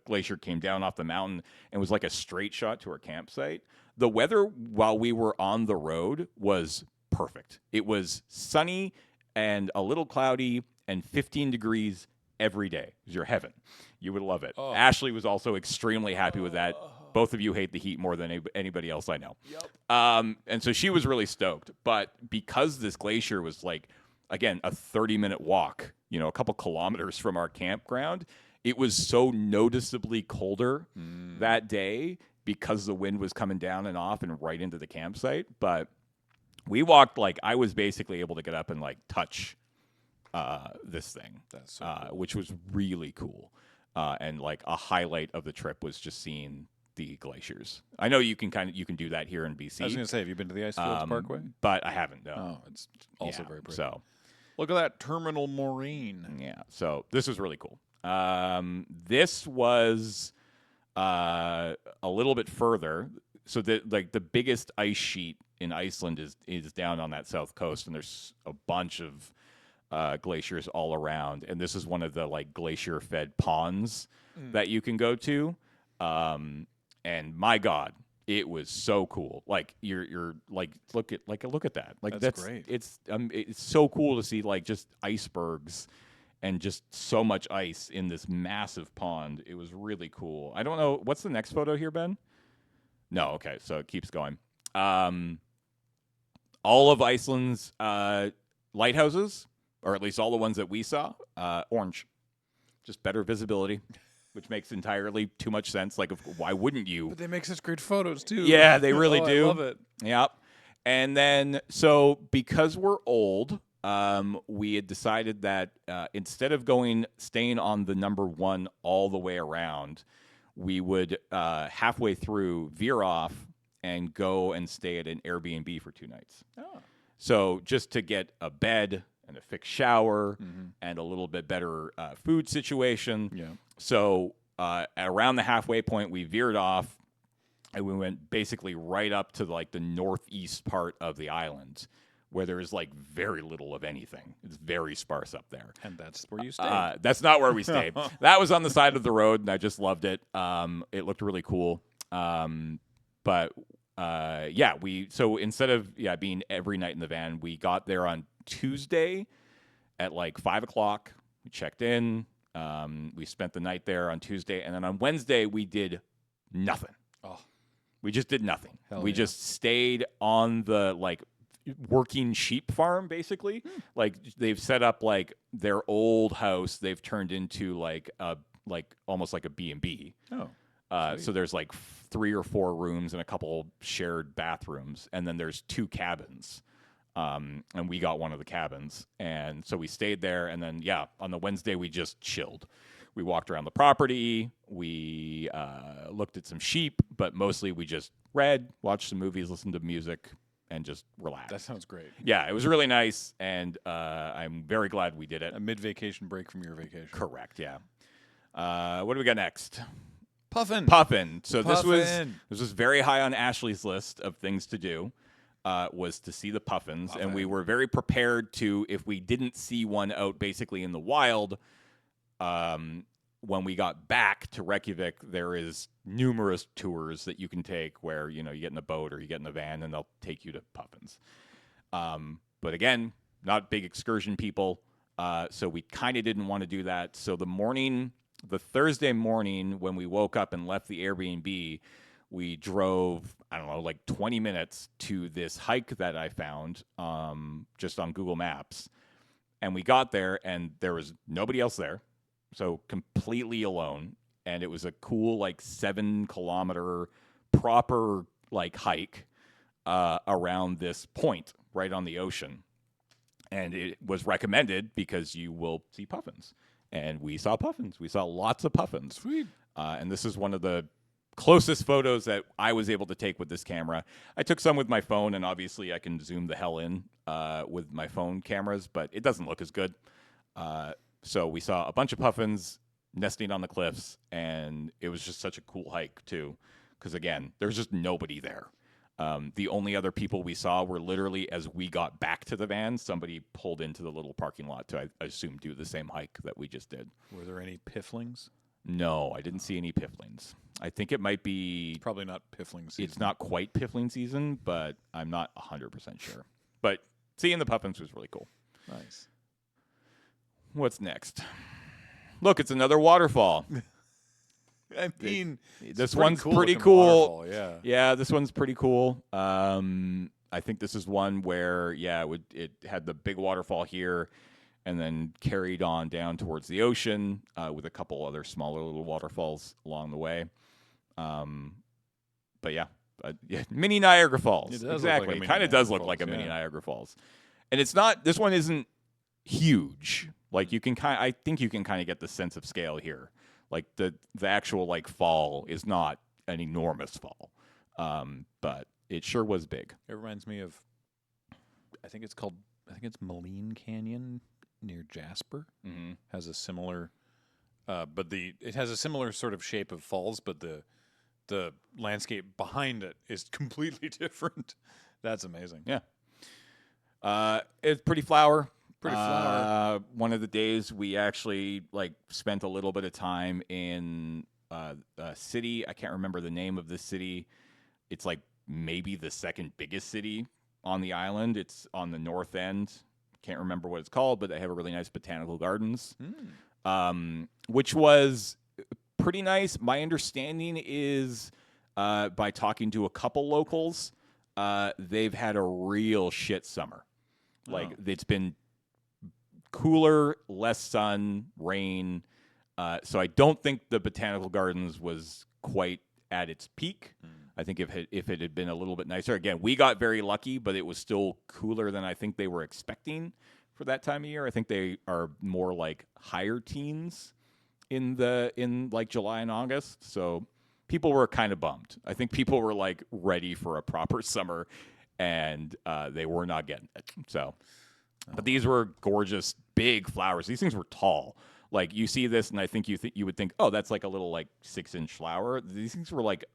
glacier came down off the mountain and was like a straight shot to our campsite, the weather while we were on the road was perfect. It was sunny and a little cloudy and 15 degrees every day. It was your heaven. You would love it. Oh. Ashley was also extremely happy with that. Both of you hate the heat more than anybody else I know. Yep. And so she was really stoked. But because this glacier was like, again, a 30-minute walk, a couple kilometers from our campground, it was so noticeably colder that day because the wind was coming down and off and right into the campsite. But we walked, like, I was basically able to get up and, like, touch this thing, That's so cool. which was really cool. And, like, a highlight of the trip was just seeing the glaciers. I know you can do that here in BC. I was going to say, have you been to the Icefields Parkway? But I haven't, no. Oh, it's also very pretty. So, look at that terminal moraine. Yeah, so this was really cool. This was a little bit further. So the biggest ice sheet in Iceland is down on that south coast, and there's a bunch of glaciers all around. And this is one of the like glacier-fed ponds that you can go to. And my God, it was so cool. Like you're like look at that. Like that's great. It's so cool to see like just icebergs and just so much ice in this massive pond. It was really cool. I don't know what's the next photo here, Ben? No, okay, so it keeps going. All of Iceland's lighthouses, or at least all the ones that we saw, orange. Just better visibility. Which makes entirely too much sense. Like, why wouldn't you? But they make such great photos, too. Yeah, they really do. I love it. Yep. And then, so because we're old, we had decided that instead of staying on the number 1 all the way around, we would halfway through veer off and go and stay at an Airbnb for 2 nights. Oh. So just to get a bed and a fixed shower and a little bit better food situation. Yeah. So around the halfway point, we veered off and we went basically right up to like the northeast part of the island, where there is like very little of anything. It's very sparse up there. And that's where you stayed. That's not where we stayed. That was on the side of the road, and I just loved it. It looked really cool. But so instead of being every night in the van, we got there on Tuesday at like 5 o'clock. We checked in. We spent the night there on Tuesday, and then on Wednesday we did nothing. Oh, we just did nothing. Hell We yeah. just stayed on the like working sheep farm, basically. Like they've set up like their old house. They've turned into like almost like a B&B. Oh. So there's like 3 or 4 rooms and a couple shared bathrooms, and then there's 2 cabins. And we got one of the cabins, and so we stayed there. And then on the Wednesday we just chilled. We walked around the property. We looked at some sheep, but mostly we just read, watched some movies, listened to music, and just relaxed. That sounds great. Yeah, it was really nice, and I'm very glad we did it. A mid-vacation break from your vacation. Correct. Yeah. What do we got next? Puffin. So this was very high on Ashley's list of things to do. Was to see the puffins, and we were very prepared to, if we didn't see one out basically in the wild, when we got back to Reykjavik, there is numerous tours that you can take where, you get in a boat or you get in a van and they'll take you to puffins. But again, not big excursion people, so we kind of didn't want to do that. So the Thursday morning when we woke up and left the Airbnb, we drove, I don't know, like 20 minutes to this hike that I found just on Google Maps. And we got there, and there was nobody else there. So completely alone. And it was a cool, like, 7-kilometer proper, like, hike around this point right on the ocean. And it was recommended because you will see puffins. And we saw puffins. We saw lots of puffins. Sweet. And this is one of the closest photos that I was able to take with this camera. I took some with my phone, and obviously I can zoom the hell in with my phone cameras, but it doesn't look as good. So we saw a bunch of puffins nesting on the cliffs, and it was just such a cool hike, too, because, again, there's just nobody there. The only other people we saw were literally as we got back to the van, somebody pulled into the little parking lot to, I assume, do the same hike that we just did. Were there any pifflings? No, I didn't see any pifflings. I think it might be... Probably not piffling season. It's not quite piffling season, but I'm not 100% sure. But seeing the puffins was really cool. Nice. What's next? Look, it's another waterfall. I mean, This one's cool pretty looking cool. waterfall, Yeah, this one's pretty cool. I think this is one where, it had the big waterfall here and then carried on down towards the ocean with a couple other smaller little waterfalls along the way. But mini Niagara Falls. It does look exactly. like a It mini kind of does Niagara look like a Falls, mini yeah. Niagara Falls. And this one isn't huge. Like I think you can kind of get the sense of scale here. Like the actual like fall is not an enormous fall. But it sure was big. It reminds me of, I think it's Moline Canyon near Jasper. Mm-hmm. Has a similar, it has a similar sort of shape of falls, but the landscape behind it is completely different. That's amazing. Yeah. It's pretty flower. One of the days we actually spent a little bit of time in a city. I can't remember the name of the city. It's like maybe the second biggest city on the island. It's on the north end. Can't remember what it's called, but they have a really nice botanical gardens, which was pretty nice. My understanding is by talking to a couple locals, they've had a real shit summer. It's been cooler, less sun, rain. So I don't think the botanical gardens was quite at its peak. I think if it had been a little bit nicer, again, we got very lucky, but it was still cooler than I think they were expecting for that time of year. I think they are more like higher teens in like July and August. So people were kind of bummed. I think people were like ready for a proper summer, and they were not getting it. So, but these were gorgeous, big flowers. These things were tall. Like you see this, and I think you would think, oh, that's like a little like 6-inch flower. These things were like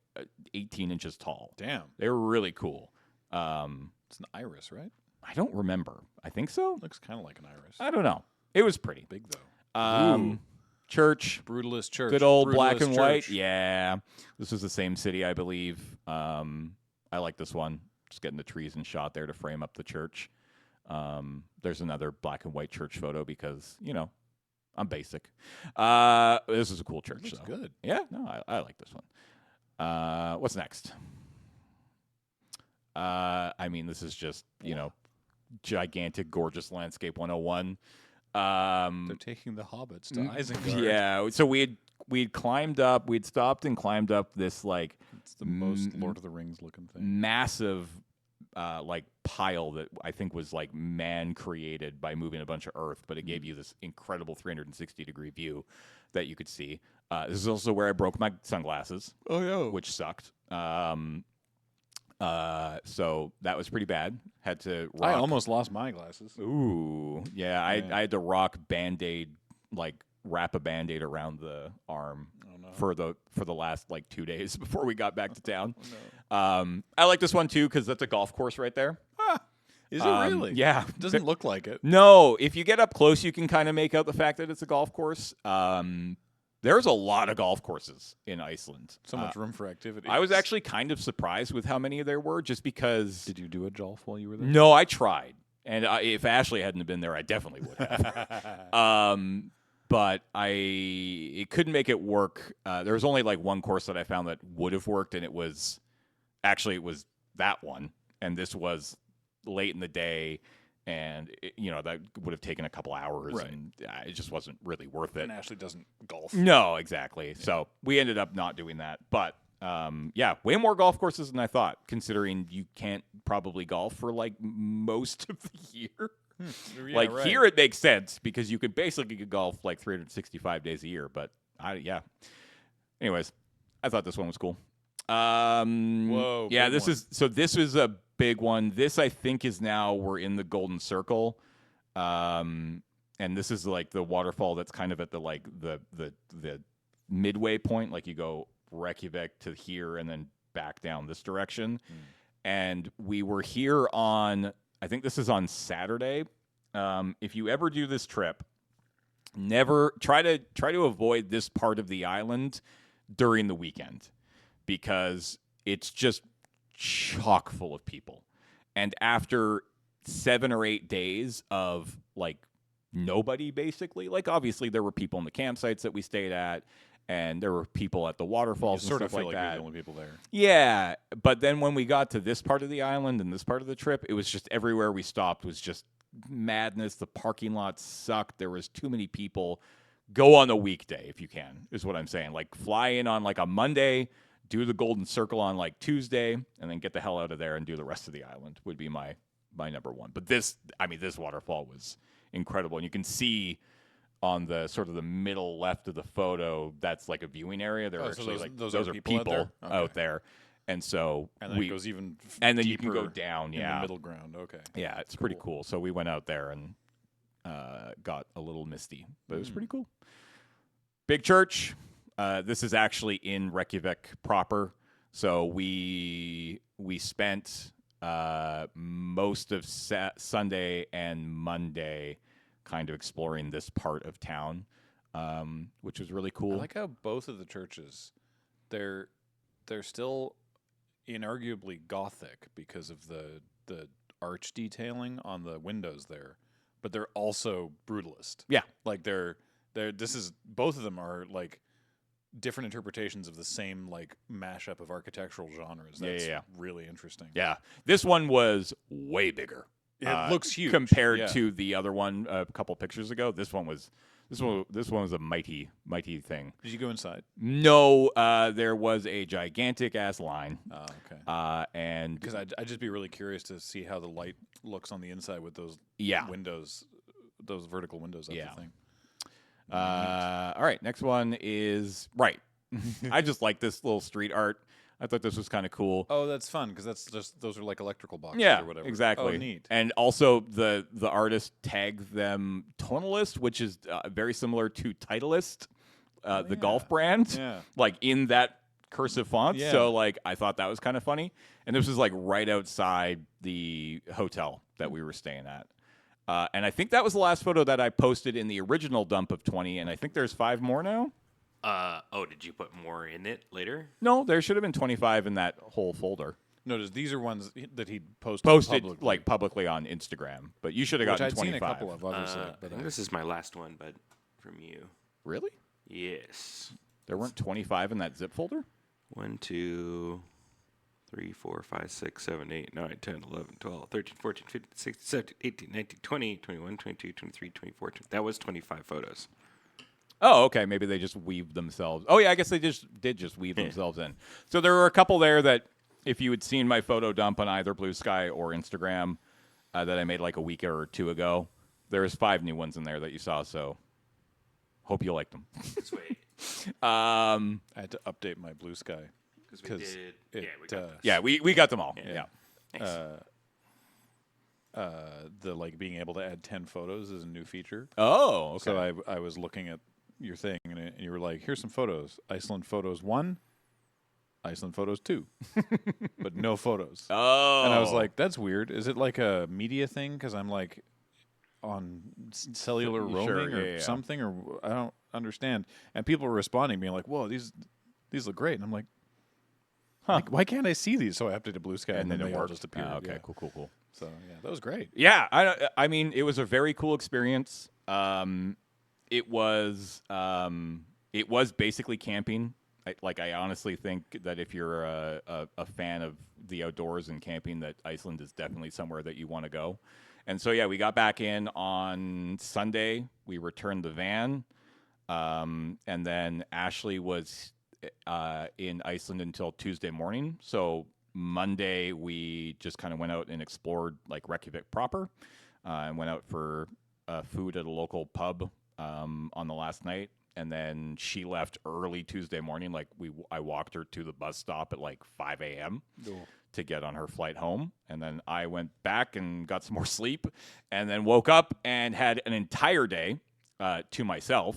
18 inches tall. Damn. They were really cool. It's an iris, right? I don't remember. I think so. Looks kind of like an iris. I don't know. It was pretty. Big, though. Church. Brutalist church. Good old Brutalist black and church. white. Yeah. This was the same city, I believe. I like this one. Just getting the trees and shot there to frame up the church. There's another black and white church photo because, I'm basic. This is a cool church. Looks good. Yeah, no, I like this one. What's next? This is just, gigantic, gorgeous landscape 101. They're taking the hobbits to Isengard. Yeah, so we'd climbed up, we'd stopped and climbed up this like It's the most Lord of the Rings looking thing. massive like pile that I think was like man created by moving a bunch of earth, but it gave you this incredible 360-degree view that you could see. This is also where I broke my sunglasses. Oh, yeah. Which sucked. So that was pretty bad. Had to rock. I almost lost my glasses. Ooh, yeah. I had to rock Band-Aid, like wrap a Band-Aid around the arm for the last like 2 days before we got back to town. I like this one too because that's a golf course right there. Is it really? Yeah. It doesn't look like it. No, if you get up close, you can kind of make out the fact that it's a golf course. There's a lot of golf courses in Iceland. So much room for activity. I was actually kind of surprised with how many there were, just because. Did you do a golf while you were there? No, I tried, and if Ashley hadn't been there, I definitely would have. But it couldn't make it work. There was only like one course that I found that would have worked, and it was that one, and this was late in the day. And, that would have taken a couple hours, right. And it just wasn't really worth it. And Ashley doesn't golf. No, exactly. Yeah. So we ended up not doing that. But, way more golf courses than I thought, considering you can't probably golf for, like, most of the year. Yeah, like, right. here it makes sense because you could basically golf, like, 365 days a year. But, Anyways, I thought this one was cool. Whoa. Yeah, this is a big one. This I think is now we're in the Golden Circle, and this is like the waterfall that's kind of at the midway point. Like you go Reykjavik to here and then back down this direction. And we were here on, I think this is on Saturday. If you ever do this trip, never try to avoid this part of the island during the weekend because it's just chock full of people. And after 7 or 8 days of like nobody, basically, like obviously there were people in the campsites that we stayed at, and there were people at the waterfalls and sort stuff of feel like like that. you're the only people there. Yeah, but then when we got to this part of the island and this part of the trip, it was just everywhere we stopped was just madness. The parking lot sucked. There was too many people. Go on a weekday if you can, is what I'm saying. Like fly in on like a Monday, do the Golden Circle on like Tuesday, and then get the hell out of there and do the rest of the island would be my number one. But this waterfall was incredible. And you can see on the sort of the middle left of the photo, that's like a viewing area. There are actually those are people out there. And so and then it goes even and then deeper you can go down, in the middle ground. Okay. Yeah, it's pretty cool. So we went out there and got a little misty, but it was pretty cool. Big church. This is actually in Reykjavik proper. So we spent most of Sunday and Monday kind of exploring this part of town, which was really cool. I like how both of the churches, they're still inarguably Gothic because of the arch detailing on the windows there, but they're also brutalist. Yeah, like both of them are like different interpretations of the same like mashup of architectural genres. That's really interesting. Yeah, this one was way bigger. It looks huge compared to the other one a couple pictures ago. This one was a mighty thing. Did you go inside? No, there was a gigantic ass line. Oh, okay. And because I'd just be really curious to see how the light looks on the inside with those windows those vertical windows of the thing. All right, next one is right. I just like this little street art. I thought this was kind of cool. Oh, that's fun because those are like electrical boxes Yeah, or whatever. exactly. Oh, neat. And also the artist tagged them Tonalist, which is very similar to Titleist, the golf brand. Yeah. Like in that cursive font. Yeah. So like I thought that was kind of funny. And this was like right outside the hotel that we were staying at. And I think that was the last photo that I posted in the original dump of 20. And I think there's 5 more now. Did you put more in it later? No, there should have been 25 in that whole folder. Notice these are ones that he posted publicly on Instagram, but you should have gotten I'd 25. seen a couple of, obviously. I think this is my last one, but from you. Really? Yes. There weren't 25 in that zip folder? 1, 2, 3, 4, 5, 6, 7, 8, 9, 10, 11, 12, 13, 14, 15, 16, 17, 18, 19, 20, 21, 22, 23, 24. 20. That was 25 photos. Oh, okay. Maybe they just weaved themselves. Oh, yeah, I guess they did just weave themselves in. So there were a couple there that if you had seen my photo dump on either Blue Sky or Instagram that I made like a week or 2 ago, there's 5 new ones in there that you saw. So hope you liked them. Sweet. I had to update my Blue Sky Because we did. We got them all. Yeah. Yeah. Nice. The like being able to add 10 photos is a new feature. Oh, okay. So I was looking at your thing and you were like, here's some photos. Iceland photos 1, Iceland photos 2, but no photos. Oh. And I was like, that's weird. Is it like a media thing? Because I'm like on cellular roaming or something, or I don't understand. And people were responding, being like, whoa, these look great. And I'm like, like, why can't I see these? So I updated Blue Sky, and then they all just appeared. Oh, okay, yeah. cool. So yeah, that was great. Yeah, I mean, it was a very cool experience. It was basically camping. I honestly think that if you're a fan of the outdoors and camping, that Iceland is definitely somewhere that you want to go. And so yeah, we got back in on Sunday. We returned the van, and then Ashley was in Iceland until Tuesday morning. So Monday we just kind of went out and explored like Reykjavik proper, and went out for food at a local pub on the last night. And then she left early Tuesday morning. Like I walked her to the bus stop at like 5 a.m. to get on her flight home. And then I went back and got some more sleep, and then woke up and had an entire day to myself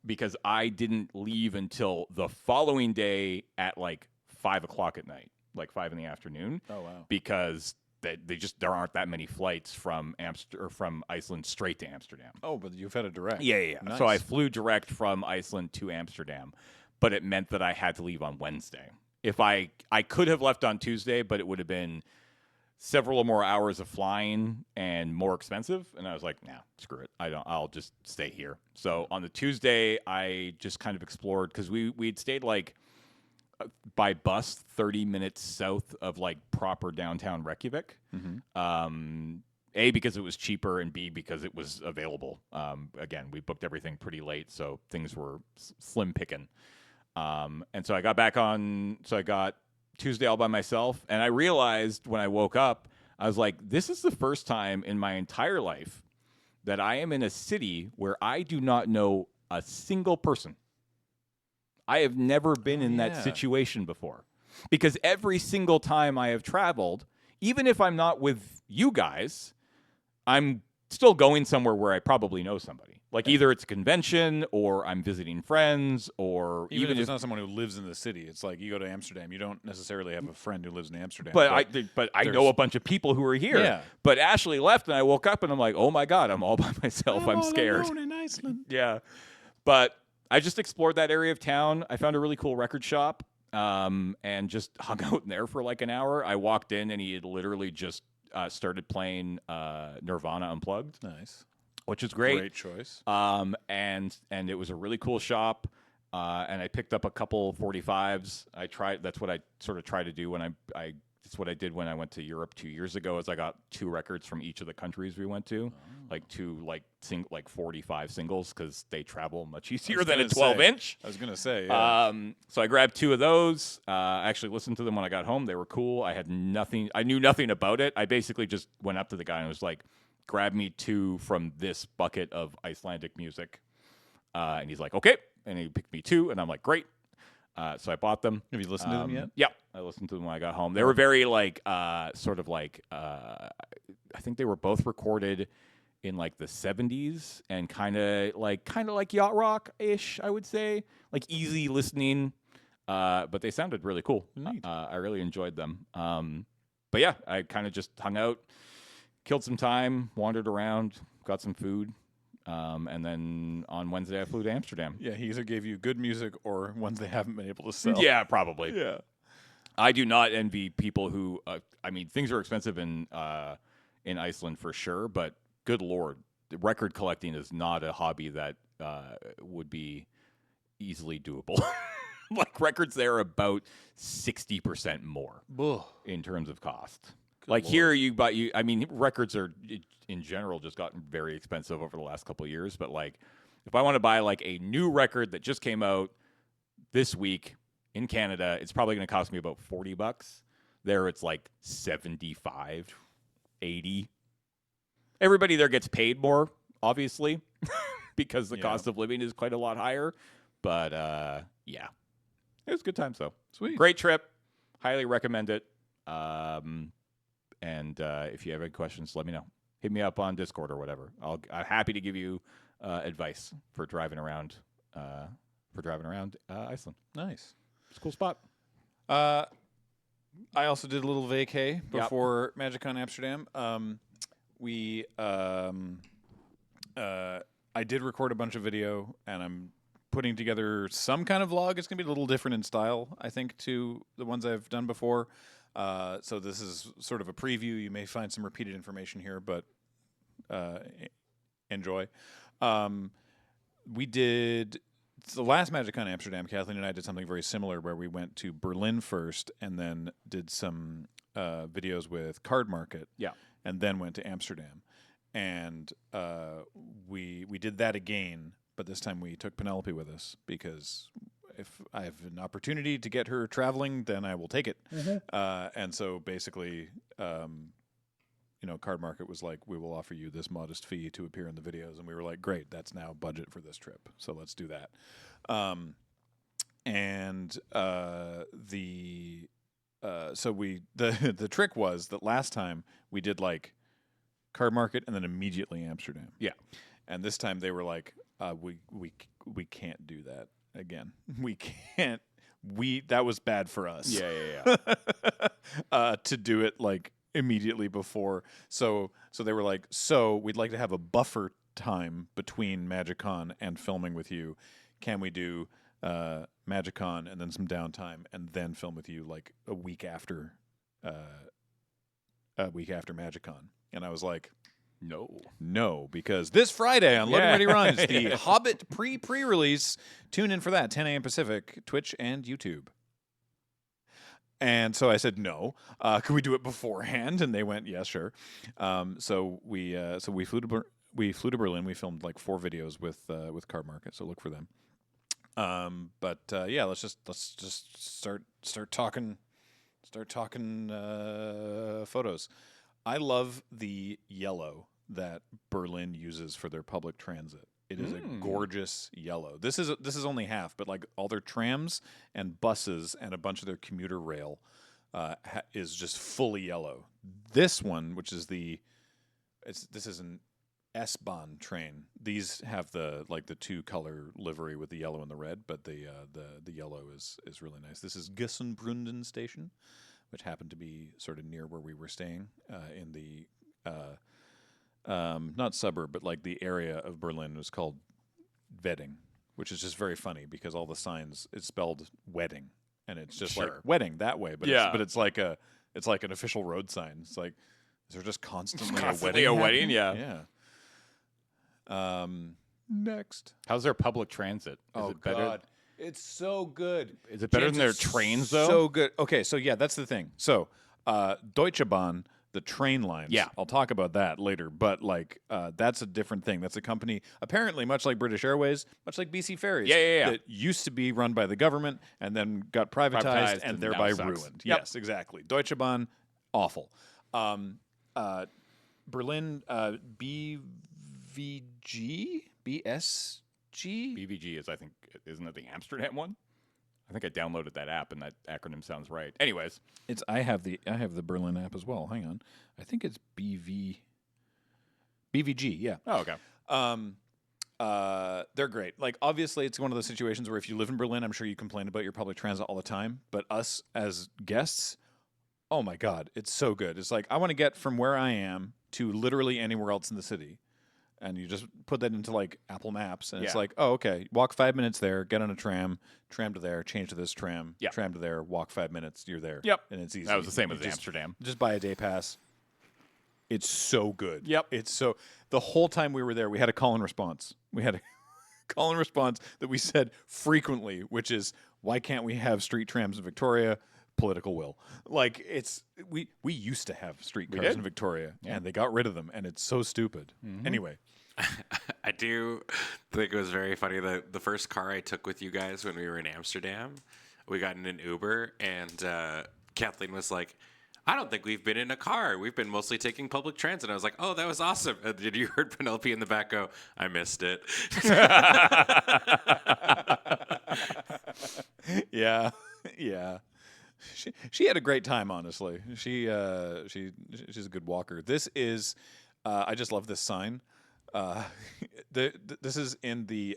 because I didn't leave until the following day at like 5 o'clock at night, like 5 in the afternoon. Oh wow! Because there aren't that many flights from from Iceland straight to Amsterdam. Oh, but you've had a direct. Yeah. Nice. So I flew direct from Iceland to Amsterdam, but it meant that I had to leave on Wednesday. If I could have left on Tuesday, but it would have been several more hours of flying and more expensive. And I was like, nah, screw it. I'll just stay here. So on the Tuesday, I just kind of explored because we'd stayed like by bus 30 minutes south of like proper downtown Reykjavik. Mm-hmm. A, because it was cheaper, and B, because it was available. Again, we booked everything pretty late, so things were slim picking. And so I got I got Tuesday all by myself, and I realized when I woke up, I was like, this is the first time in my entire life that I am in a city where I do not know a single person. I have never been in that situation before, because every single time I have traveled, even if I'm not with you guys, I'm still going somewhere where I probably know somebody. Like either it's a convention or I'm visiting friends, or even if it's not someone who lives in the city. It's like you go to Amsterdam, you don't necessarily have a friend who lives in Amsterdam. But I know a bunch of people who are here. Yeah. But Ashley left, and I woke up and I'm like, oh my God, I'm all by myself. I'm scared. Alone in Iceland. Yeah. But I just explored that area of town. I found a really cool record shop, and just hung out in there for like an hour. I walked in, and he had literally just started playing Nirvana Unplugged. Nice. Which is great. Great choice. And it was a really cool shop. And I picked up a couple 45s. That's what I sort of try to do when that's what I did when I went to Europe 2 years ago, is I got 2 records from each of the countries we went to, like 2 like 45 singles, because they travel much easier than a 12-inch. I was gonna say, yeah. So I grabbed 2 of those. I actually listened to them when I got home. They were cool. I knew nothing about it. I basically just went up to the guy and was like, grab me 2 from this bucket of Icelandic music. And he's like, okay. And he picked me 2, and I'm like, great. So I bought them. Have you listened to them yet? Yeah, I listened to them when I got home. They were very like, sort of like, I think they were both recorded in like the 70s and kind of like yacht rock ish, I would say, like easy listening. But they sounded really cool. I really enjoyed them. But yeah, I kind of just hung out, killed some time, wandered around, got some food. And then on Wednesday, I flew to Amsterdam. Yeah, he either gave you good music or ones they haven't been able to sell. Yeah, probably. Yeah. I do not envy people who, I mean, things are expensive in Iceland for sure, but good Lord, record collecting is not a hobby that would be easily doable. Like records there are about 60% more in terms of cost. Like Lord. Here, I mean, records are in general just gotten very expensive over the last couple of years. But like, if I want to buy like a new record that just came out this week in Canada, it's probably going to cost me about $40. There, it's like 75, 80. Everybody there gets paid more, obviously, because the cost of living is quite a lot higher. But yeah, it was a good time. So sweet, great trip. Highly recommend it. And if you have any questions, let me know. Hit me up on Discord or whatever. I'm happy to give you advice for driving around. Iceland. Nice, it's a cool spot. I also did a little vacay before MagicCon Amsterdam. I did record a bunch of video, and I'm putting together some kind of vlog. It's gonna be a little different in style, I think, to the ones I've done before. So this is sort of a preview. You may find some repeated information here, but enjoy. We did the last MagicCon Amsterdam. Kathleen and I did something very similar where we went to Berlin first and then did some videos with Card Market. Yeah. And then went to Amsterdam. And we did that again, but this time we took Penelope with us because if I have an opportunity to get her traveling, then I will take it. Mm-hmm. And so basically, Card Market was like, we will offer you this modest fee to appear in the videos. And we were like, great, that's now budget for this trip. So let's do that. The trick was that last time we did like Card Market and then immediately Amsterdam. Yeah. And this time they were like, we can't do that again. We can't. That was bad for us. Yeah. To do it like immediately before. So they were like, so we'd like to have a buffer time between MagicCon and filming with you. Can we do MagicCon and then some downtime and then film with you like a week after MagicCon? And I was like, no, because this Friday on Loading Ready Run is the Hobbit pre-release. Tune in for that, 10 a.m. Pacific, Twitch and YouTube. And so I said, no. Could we do it beforehand? And they went, yeah, sure. So we flew to Berlin. We filmed like 4 videos with Card Market. So look for them. Let's just start talking photos. I love the yellow that Berlin uses for their public transit. It is a gorgeous yellow. This is only half, but like all their trams and buses and a bunch of their commuter rail is just fully yellow. This one, which is this is an S-Bahn train. These have the 2-color livery with the yellow and the red, but the yellow is really nice. This is Gessenbrunnen station, which happened to be sort of near where we were staying in the not suburb, but like the area of Berlin was called Wedding, which is just very funny because all the signs, it's spelled wedding, and it's just like wedding that way, but it's like an official road sign. It's like, is there just constantly a wedding? Yeah. Next, how's their public transit? Is it better? God. It's so good. Is it better than their trains, though? So good. Okay, so yeah, that's the thing. So Deutsche Bahn, the train lines. Yeah. I'll talk about that later. But like, that's a different thing. That's a company, apparently, much like British Airways, much like BC Ferries. Yeah. That used to be run by the government and then got privatized and thereby ruined. Yep. Yes, exactly. Deutsche Bahn, awful. Berlin, BVG, BSG. BVG is, I think, isn't it the Amsterdam one? I think I downloaded that app, and that acronym sounds right. Anyways, I have the Berlin app as well. Hang on, I think it's BVG. Yeah. oh, okay. They're great. Like, obviously, it's one of those situations where if you live in Berlin, I'm sure you complain about your public transit all the time. But us as guests, oh my God, it's so good. It's like, I want to get from where I am to literally anywhere else in the city. And you just put that into like Apple Maps, and it's Yeah. like, oh, okay, walk 5 minutes there, get on a tram to there, change to this tram, Yeah. tram to there, walk 5 minutes, you're there. Yep. And it's easy. That was the same You as just- Amsterdam. Just buy a day pass. It's so good. Yep. It's so, the whole time we were there, we had a call and response. We had a call and response that we said frequently, which is, why can't we have street trams in Victoria? Political will. Like, it's, we used to have streetcars did. in Victoria, Yeah. and they got rid of them, and it's so stupid. Anyway. I do think it was very funny that the first car I took with you guys when we were in Amsterdam, we got in an Uber, and Kathleen was like, I don't think we've been in a car. We've been mostly taking public transit. I was like, oh, that was awesome. And did you heard Penelope in the back go, I missed it. Yeah, yeah. She had a great time, honestly. She's a good walker. This is, I just love this sign. This is in the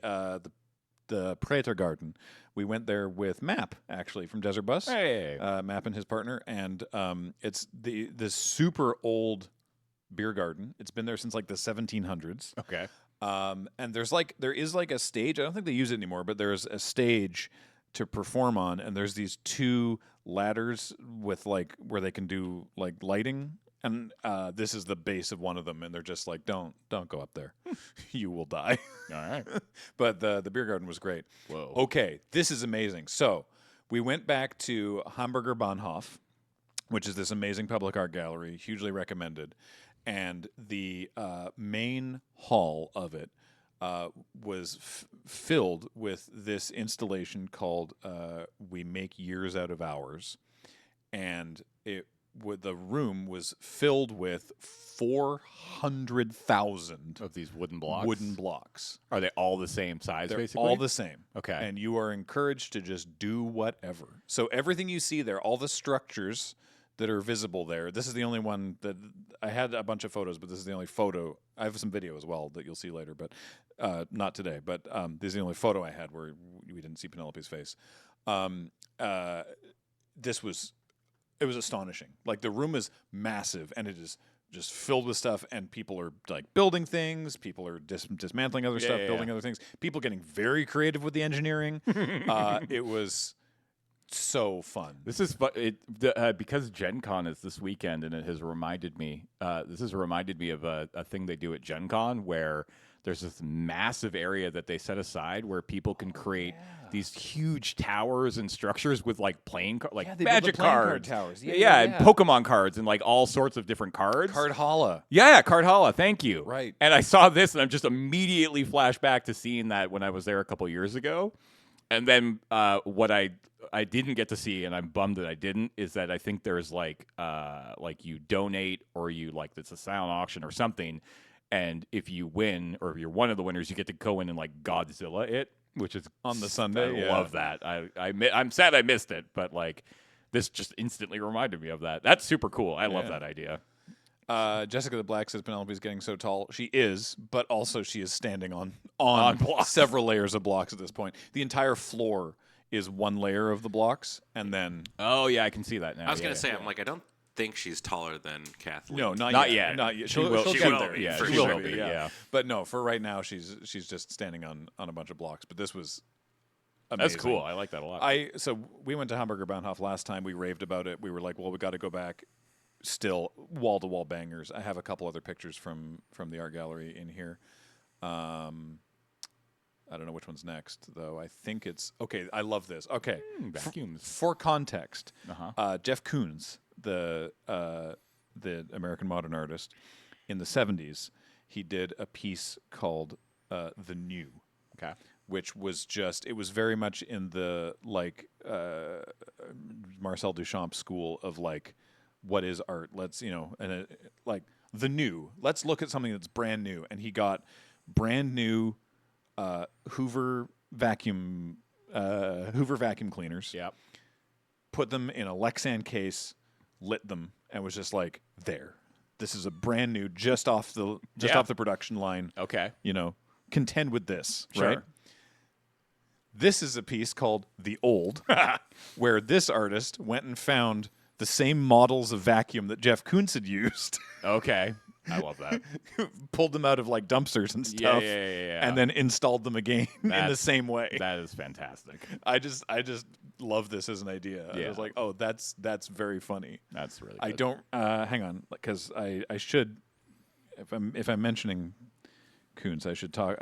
Prater Garden. We went there with Map, actually, from Desert Bus. Hey. Map and his partner, and it's this super old beer garden. It's been there since like the 1700s. Okay. And there is like a stage. I don't think they use it anymore, but there's a stage to perform on, and there's these two ladders with like where they can do like lighting, and this is the base of one of them, and they're just like, don't go up there, you will die. All right. But the beer garden was great. Whoa. Okay, this is amazing. So we went back to Hamburger Bahnhof, which is this amazing public art gallery, hugely recommended. And the main hall of it was filled with this installation called "We Make Years Out of Hours," and the room was filled with 400,000 Of these wooden blocks. wooden blocks. Are they all the same size? They're basically all the same. Okay. And you are encouraged to just do whatever. So everything you see there, all the structures that are visible there, this is the only one that I had a bunch of photos, but this is the only photo. I have some video as well that you'll see later, but not today. But this is the only photo I had where we didn't see Penelope's face. It was astonishing. Like, the room is massive, and it is just filled with stuff, and people are like building things, people are dismantling other stuff, building other things, people getting very creative with the engineering. It was so fun. This is because Gen Con is this weekend, and it has reminded me. This has reminded me of a thing they do at Gen Con where there's this massive area that they set aside where people can create these huge towers and structures with like they build the magic playing card cards, towers. and Pokemon cards and like all sorts of different cards. Card Holla. Yeah, Card Holla. Thank you. Right. And I saw this, and I'm just immediately flashed back to seeing that when I was there a couple years ago. And then what I didn't get to see, and I'm bummed that I didn't, is that I think there's like you donate or you like it's a silent auction or something, and if you win or if you're one of the winners, you get to go in and like Godzilla it, which is On the Sunday, I love that. I'm sad I missed it, but like this just instantly reminded me of that. That's super cool. I love that idea. Jessica the Black says Penelope's getting so tall. She is, but also she is standing on blocks. several layers of blocks at this point. The entire floor is one layer of the blocks, and then Oh yeah, I can see that now. I was going to say, I'm like, I don't think she's taller than Kathleen. no, not Not yet. yet. Not yet. She will- she'll she get will there. be, Yeah, for she sure. will be. Yeah. Yeah. But no, for right now, she's just standing on a bunch of blocks. But this was amazing. That's cool. I like that a lot. So we went to Hamburger Bahnhof last time. We raved about it. We were like, well, we got to go back. Still wall to wall bangers. I have a couple other pictures from the art gallery in here. I don't know which one's next though. I think it's okay. I love this. Okay, vacuums. For context, Uh-huh. Jeff Koons, the American modern artist, in the 70s, he did a piece called "The New." Okay. Which was it was very much in the like Marcel Duchamp school of like, what is art? Let's, and like Let's look at something that's brand new. And he got brand new Hoover vacuum cleaners. Yep. Put them in a Lexan case, lit them, and was just like, there. This is a brand new, just off the production line. Okay. Contend with this, Sure. right? This is a piece called The Old, where this artist went and found the same models of vacuum that Jeff Koons had used. Okay. I love that. Pulled them out of like dumpsters and stuff, Yeah. and then installed them again in the same way. That is fantastic. I just love this as an idea. Yeah. I was like, oh, that's very funny. That's really good. I don't hang on, because I should, if I'm mentioning Koons, I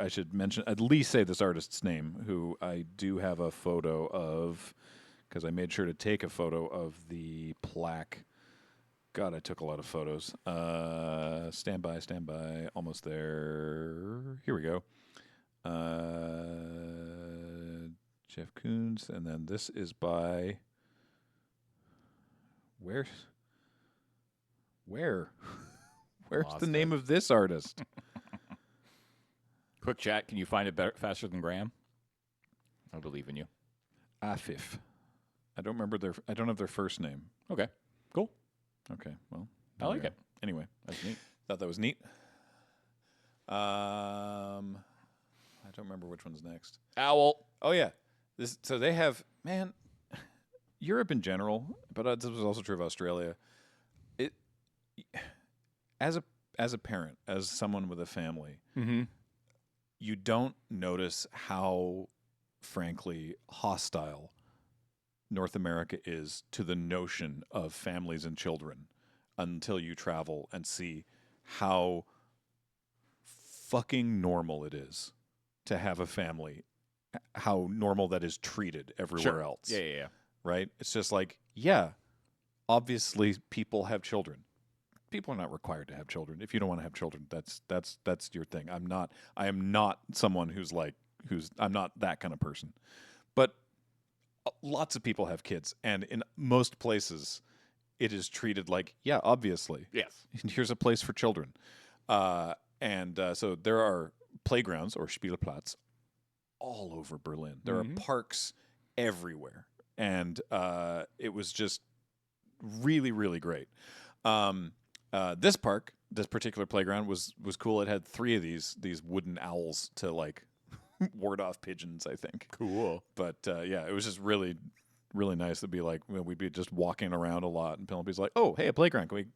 should mention, at least say this artist's name, who I do have a photo of, because I made sure to take a photo of the plaque. God, I took a lot of photos. Stand by. Almost there. Here we go. Jeff Koons, and then this is by... Where's Lost the name of this artist? Quick chat. Can you find it faster than Graham? I believe in you. Afif. I don't have their first name. Okay. Cool. Okay, well, I like it. Anyway, That's neat. thought that was neat. I don't remember which one's next. Owl. Oh yeah, so they have, man, Europe in general, but this was also true of Australia. It as a parent, as someone with a family, Mm-hmm. you don't notice how, frankly, hostile North America is to the notion of families and children until you travel and see how fucking normal it is to have a family, how normal that is treated everywhere else. Yeah. Right? It's just like, yeah, obviously people have children. People are not required to have children. If you don't want to have children, that's your thing. I am not someone I'm not that kind of person. But lots of people have kids, and in most places, it is treated like, yeah, obviously. Yes. Here's a place for children. So there are playgrounds, or Spielplatz, all over Berlin. There are parks everywhere. And it was just really, really great. This particular playground was cool. It had 3 of these wooden owls to like ward off pigeons, I think. Cool. But yeah, it was just really, really nice to be like, we'd be just walking around a lot, and Penelope's like, "Oh, hey, a playground. Can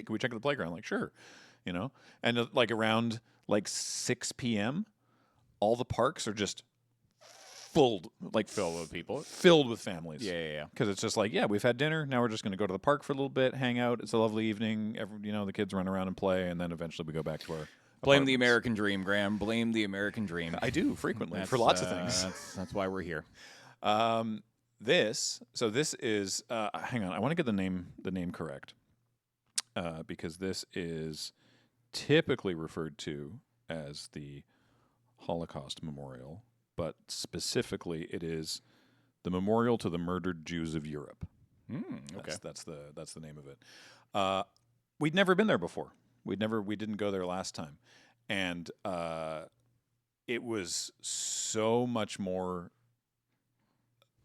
we check out the playground?" Like, sure, And like around like 6 p.m., all the parks are just filled with people, filled with families. Yeah. Because it's just like, yeah, we've had dinner. Now we're just going to go to the park for a little bit, hang out. It's a lovely evening. The kids run around and play, and then eventually we go back to our. Blame the American dream, Graham. Blame the American dream. I do frequently for lots of things. That's why we're here. This is. Hang on, I want to get the name correct, because this is typically referred to as the Holocaust Memorial, but specifically it is the Memorial to the Murdered Jews of Europe. Okay, that's the name of it. We'd never been there before. We didn't go there last time, and it was so much more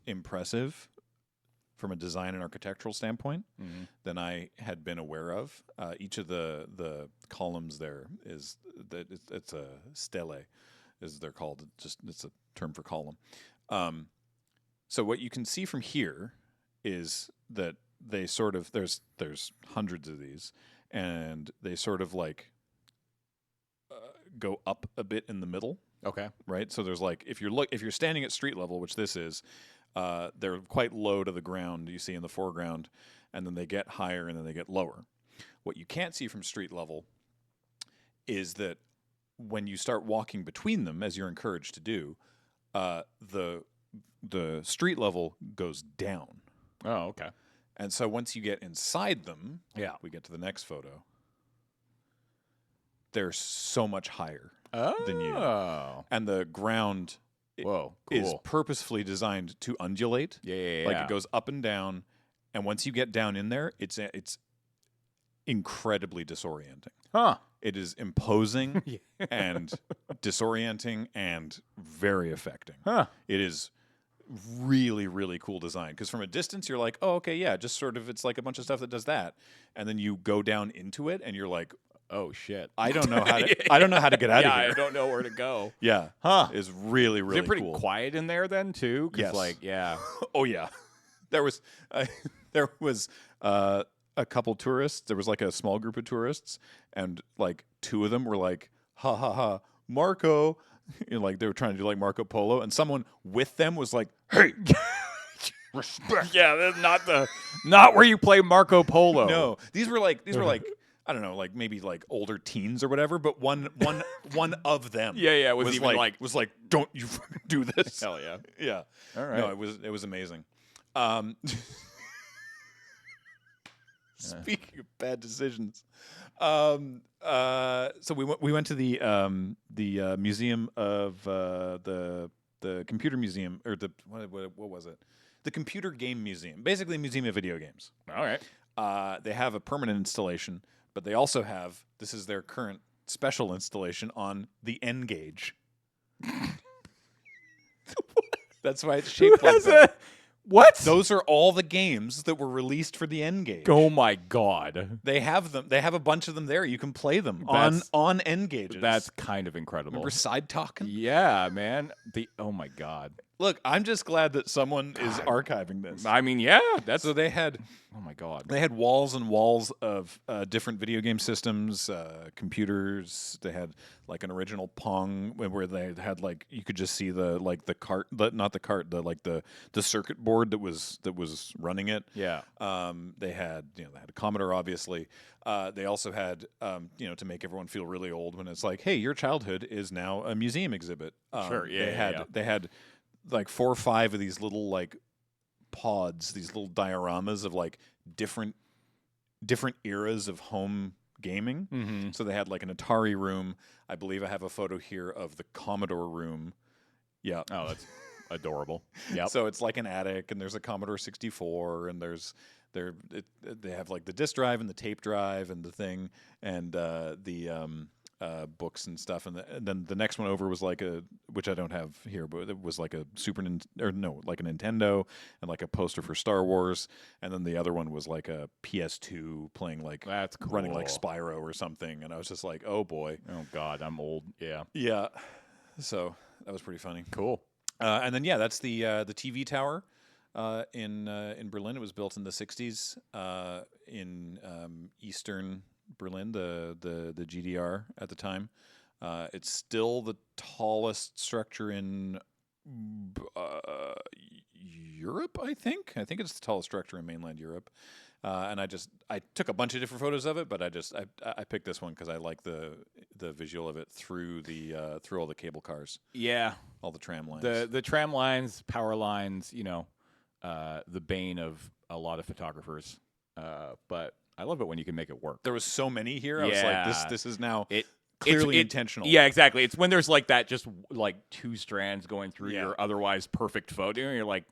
impressive from a design and architectural standpoint than I had been aware of. Each of the columns there it's a stele, as they're called. It's a term for column. So what you can see from here is that they sort of there's hundreds of these. And they sort of like go up a bit in the middle. Okay. Right. So there's like if you're standing at street level, which this is, they're quite low to the ground. You see in the foreground, and then they get higher and then they get lower. What you can't see from street level is that when you start walking between them, as you're encouraged to do, the street level goes down. Oh, okay. And so once you get inside them, Yeah. we get to the next photo. They're so much higher than you. And the ground Whoa, is cool. purposefully designed to undulate. Yeah. Like it goes up and down. And once you get down in there, it's incredibly disorienting. Huh. It is imposing and disorienting and very affecting. Huh. It is really, really cool design. Because from a distance, you're like, oh, okay, yeah, just sort of, it's like a bunch of stuff that does that. And then you go down into it and you're like, Oh shit. I don't know how to, I don't know how to get out of Yeah, here. I don't know where to go. Yeah. Huh. It's really, really Is it pretty cool. quiet in there then too? 'Cause, Yes. like, yeah. Oh yeah, there was a couple tourists. There was like a small group of tourists, and like two of them were like, "Ha ha ha, Marco," like they were trying to do like Marco Polo, and someone with them was like, "Hey, respect." Yeah, that's not where you play Marco Polo. No, these were like I don't know, like maybe like older teens or whatever, but one of them, Yeah, was even like- was like, "Don't you fucking do this." Hell yeah. Yeah. All right. No, it was amazing. Speaking of bad decisions, so we went to the museum of the computer museum, or the what was it? The computer game museum, basically a museum of video games. All right. They have a permanent installation, but they also have, this is their current special installation on the N gauge. That's why it's shaped like that. What? Those are all the games that were released for the N gauge. Oh my god. They have them. They have a bunch of them there. You can play them That's- on N gauges. That's kind of incredible. Remember Side Talking? Yeah, man. Oh my god. Look, I'm just glad that someone is archiving this. I mean, yeah, that's So they had oh my god. They had walls and walls of different video game systems, computers. They had like an original Pong where they had like you could just see the cart, not the cart, the circuit board that was running it. Yeah. They had a Commodore, obviously. They also had to make everyone feel really old when it's like, hey, your childhood is now a museum exhibit. Sure. Yeah. They had like 4 or 5 of these little like pods, these little dioramas of like different eras of home gaming. Mm-hmm. So they had like an Atari room. I believe I have a photo here of the Commodore room. Yeah. Oh, that's adorable. Yep. So it's like an attic, and there's a Commodore 64, and they have like the disk drive and the tape drive and the thing, and the books and stuff, and then the next one over was like which I don't have here, but it was like a like a Nintendo and like a poster for Star Wars, and then the other one was like a PS2 playing like That's cool. running like Spyro or something, and I was just like, oh boy, Oh god, I'm old. Yeah. yeah. So that was pretty funny. Cool. And then that's the TV tower in Berlin. It was built in the 60s in eastern Berlin, the GDR at the time. It's still the tallest structure in Europe, I think. I think it's the tallest structure in mainland Europe. And I took a bunch of different photos of it, but I picked this one because I like the visual of it through all the cable cars, Yeah. all the tram lines. The tram lines, power lines, the bane of a lot of photographers. But I love it when you can make it work. There was so many here. I was like, this is now clearly intentional. Yeah, exactly. It's when there's like that, just like 2 strands going through Yeah. your otherwise perfect photo, and you're like,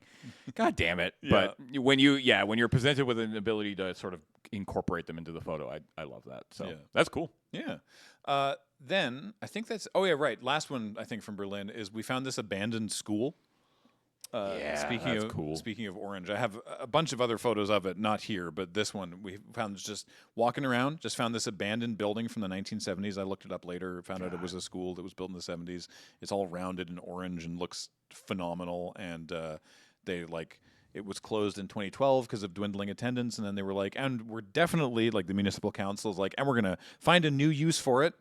God damn it. Yeah. But when you're presented with an ability to sort of incorporate them into the photo, I love that. So Yeah. that's cool. Yeah. Then I think right. Last one I think from Berlin is we found this abandoned school. That's cool. Speaking of Orange, I have a bunch of other photos of it, not here, but this one we found just walking around, just found this abandoned building from the 1970s. I looked it up later, found out it was a school that was built in the 70s. It's all rounded and orange and looks phenomenal, and it was closed in 2012 because of dwindling attendance, and then they were like, and we're definitely, like the municipal council is like, and we're going to find a new use for it,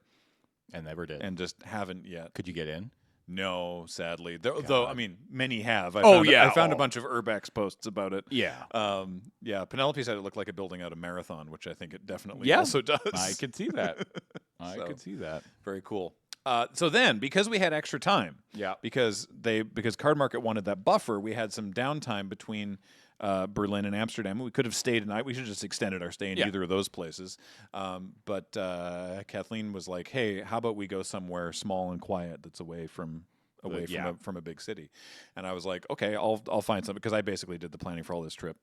And never did. and just haven't yet. Could you get in? No, sadly. Though I mean, many have. I found a bunch of Urbex posts about it. Yeah. Penelope said it looked like a building out of Marathon, which I think it definitely Yeah. also does. I could see that. I So. could see that. Very cool. So then, because we had extra time, Yeah. because Card Market wanted that buffer, we had some downtime between Berlin and Amsterdam. We could have stayed a night. We should have just extended our stay in either of those places. But Kathleen was like, "Hey, how about we go somewhere small and quiet that's away from a big city?" And I was like, "Okay, I'll find something," because I basically did the planning for all this trip.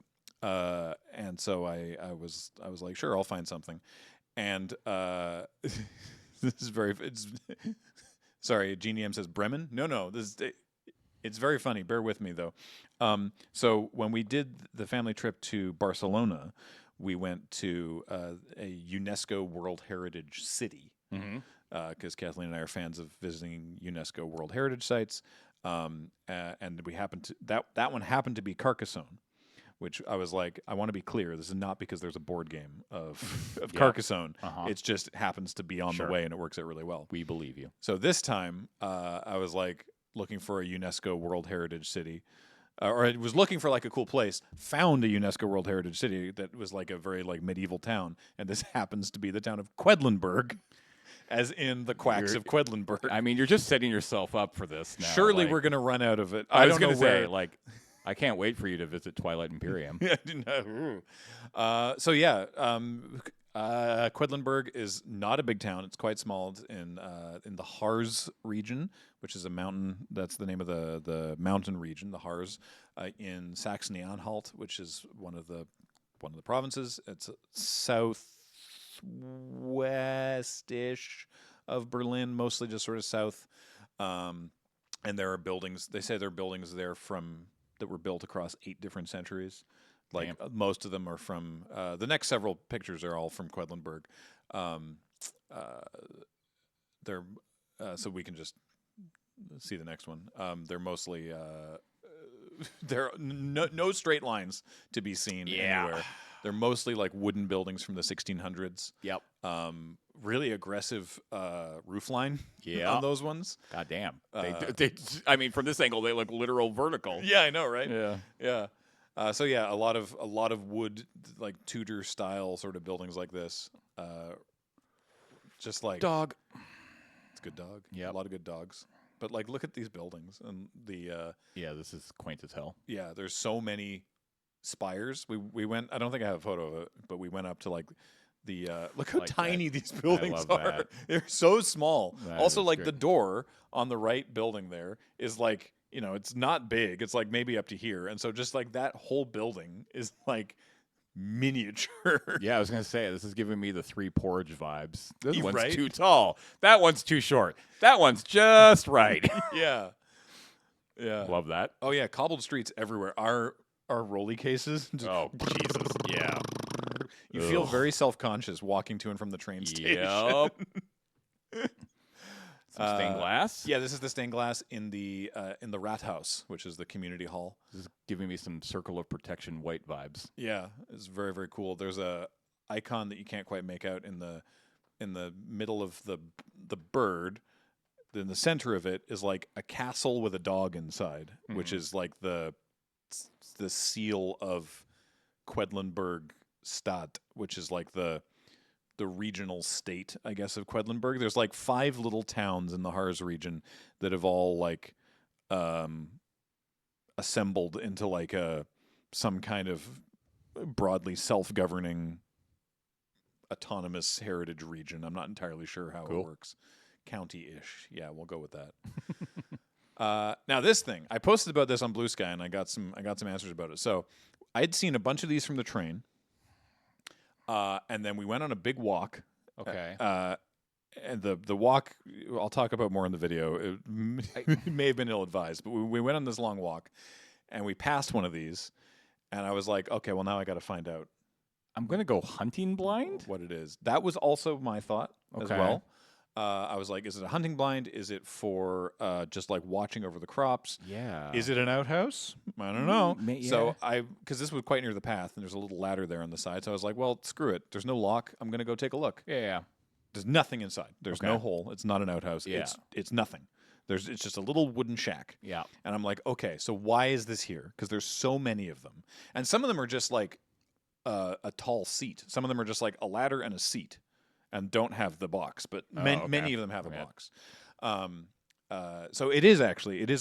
And so I was like, sure, I'll find something. And this is sorry, Genie M says Bremen. No, it's very funny. Bear with me though. So when we did the family trip to Barcelona, we went to a UNESCO World Heritage City. Because Kathleen and I are fans of visiting UNESCO World Heritage sites, and we happened to that one happened to be Carcassonne, which I was like, I want to be clear, this is not because there's a board game of Carcassonne. It just happens to be on the way, and it works out really well. We believe you. So this time, I was like looking for a UNESCO World Heritage City. Or I was looking for like a cool place, found a UNESCO World Heritage City that was like a very like medieval town, and this happens to be the town of Quedlinburg. As in the quacks of Quedlinburg. I mean, you're just setting yourself up for this now. Surely like, we're going to run out of it. I was don't know going to say, where. like, I can't wait for you to visit Twilight Imperium. Quedlinburg is not a big town. It's quite small. It's in the Harz region, which is a mountain. That's the name of the mountain region, the Harz, in Saxony-Anhalt, which is one of the provinces. It's southwest-ish of Berlin, mostly just sort of south. And there are buildings. They say there are buildings there that were built across 8 different centuries. Like most of them are from the next several pictures are all from Quedlinburg. They're so we can just see the next one. They're mostly there are no straight lines to be seen anywhere. They're mostly like wooden buildings from the 1600s. Yep. Really aggressive roof line Yeah. on those ones. God damn. I mean, from this angle, they look literal vertical. Yeah, I know, right? Yeah. Yeah. So yeah, a lot of wood, like Tudor style sort of buildings like this. Just like Dog. it's a good dog. Yeah. A lot of good dogs. But like, look at these buildings and the Yeah, this is quaint as hell. yeah. There's so many spires. We went. I don't think I have a photo of it, but we went up to like the look how Like tiny that. these buildings love are. that. They're so small. That Also, is like good. the door on the right building there is like, you know, it's not big. It's like maybe up to here, and so just like that whole building is like miniature. Yeah, I was going to say, this is giving me the Three Porridge vibes. This one's Right? too tall. That one's too short. That one's just right. Yeah. Yeah. Love that. Oh yeah, cobbled streets everywhere. Our rolly cases. Just- Oh, Jesus. Yeah. You feel Ugh. very self-conscious walking to and from the train station. Yep. Some stained glass. Yeah, this is the stained glass in the Rathaus, which is the community hall. This is giving me some Circle of Protection white vibes. Yeah, it's very, very cool. There's a icon that you can't quite make out in the middle of the bird. In the center of it is like a castle with a dog inside, which is like the seal of Quedlinburg Stadt, which is like the regional state, I guess, of Quedlinburg. There's like 5 little towns in the Harz region that have all like assembled into like some kind of broadly self-governing autonomous heritage region. I'm not entirely sure how it works. County-ish. Yeah, we'll go with that. Now this thing, I posted about this on Blue Sky, and I got some answers about it. So I'd seen a bunch of these from the train, and then we went on a big walk. Okay. And the walk, I'll talk about more in the video. It may have been ill-advised, but we went on this long walk, and we passed one of these, and I was like, okay, well now I got to find out I'm going to go hunting blind. what it is. That was also my thought as Okay. well. I was like, is it a hunting blind? Is it for just like watching over the crops? Yeah. Is it an outhouse? I don't know. yeah. So because this was quite near the path, and there's a little ladder there on the side. So I was like, well, screw it. There's no lock. I'm going to go take a look. Yeah. There's nothing inside. There's no Okay. hole. It's not an outhouse. Yeah. It's nothing. It's just a little wooden shack. Yeah. And I'm like, okay, so why is this here? Because there's so many of them, and some of them are just like a tall seat. Some of them are just like a ladder and a seat, and don't have the box. But okay. many of them have Okay. a box. So it is a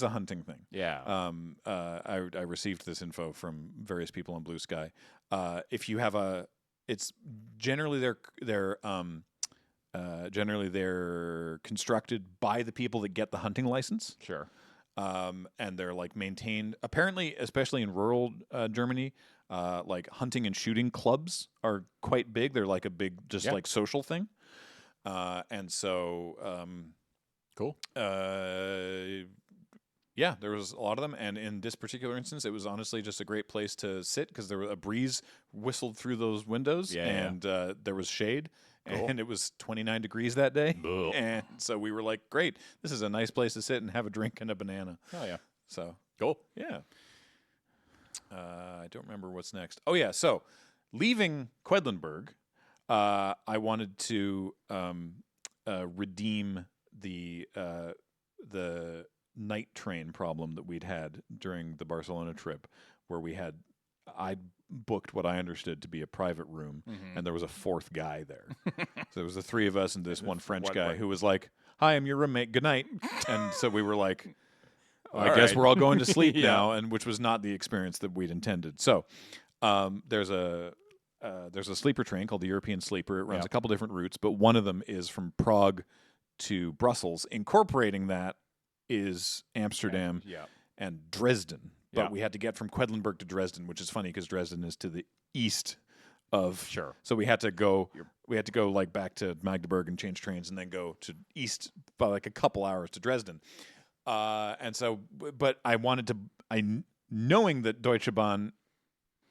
hunting thing. Yeah. I received this info from various people on Blue Sky. If you have it's generally they're constructed by the people that get the hunting license. Sure. And they're like maintained apparently, especially in rural Germany. like hunting and shooting clubs are quite big. They're like a big, just like social thing. And so, Cool. yeah, there was a lot of them. And in this particular instance, it was honestly just a great place to sit because there was a breeze whistled through those windows and there was shade. Cool. And it was 29 degrees that day. Ugh. And so we were like, great, this is a nice place to sit and have a drink and a banana. Oh, yeah. So, Cool. yeah. I don't remember what's next. Oh, yeah. So, leaving Quedlinburg, I wanted to redeem the night train problem that we'd had during the Barcelona trip, where I booked what I understood to be a private room, and there was a fourth guy there. So there was the three of us and this one French guy who was like, "Hi, I'm your roommate. Good night." And so we were like, I guess we're all going to sleep now, and which was not the experience that we'd intended. So there's a sleeper train called the European Sleeper. It runs a couple different routes, but one of them is from Prague to Brussels. Incorporating that is Amsterdam and Dresden. But we had to get from Quedlinburg to Dresden, which is funny because Dresden is to the east of. Sure. So we had to go. We had to go like back to Magdeburg and change trains, and then go to east by like a couple hours to Dresden. And so, but I wanted to. Knowing that Deutsche Bahn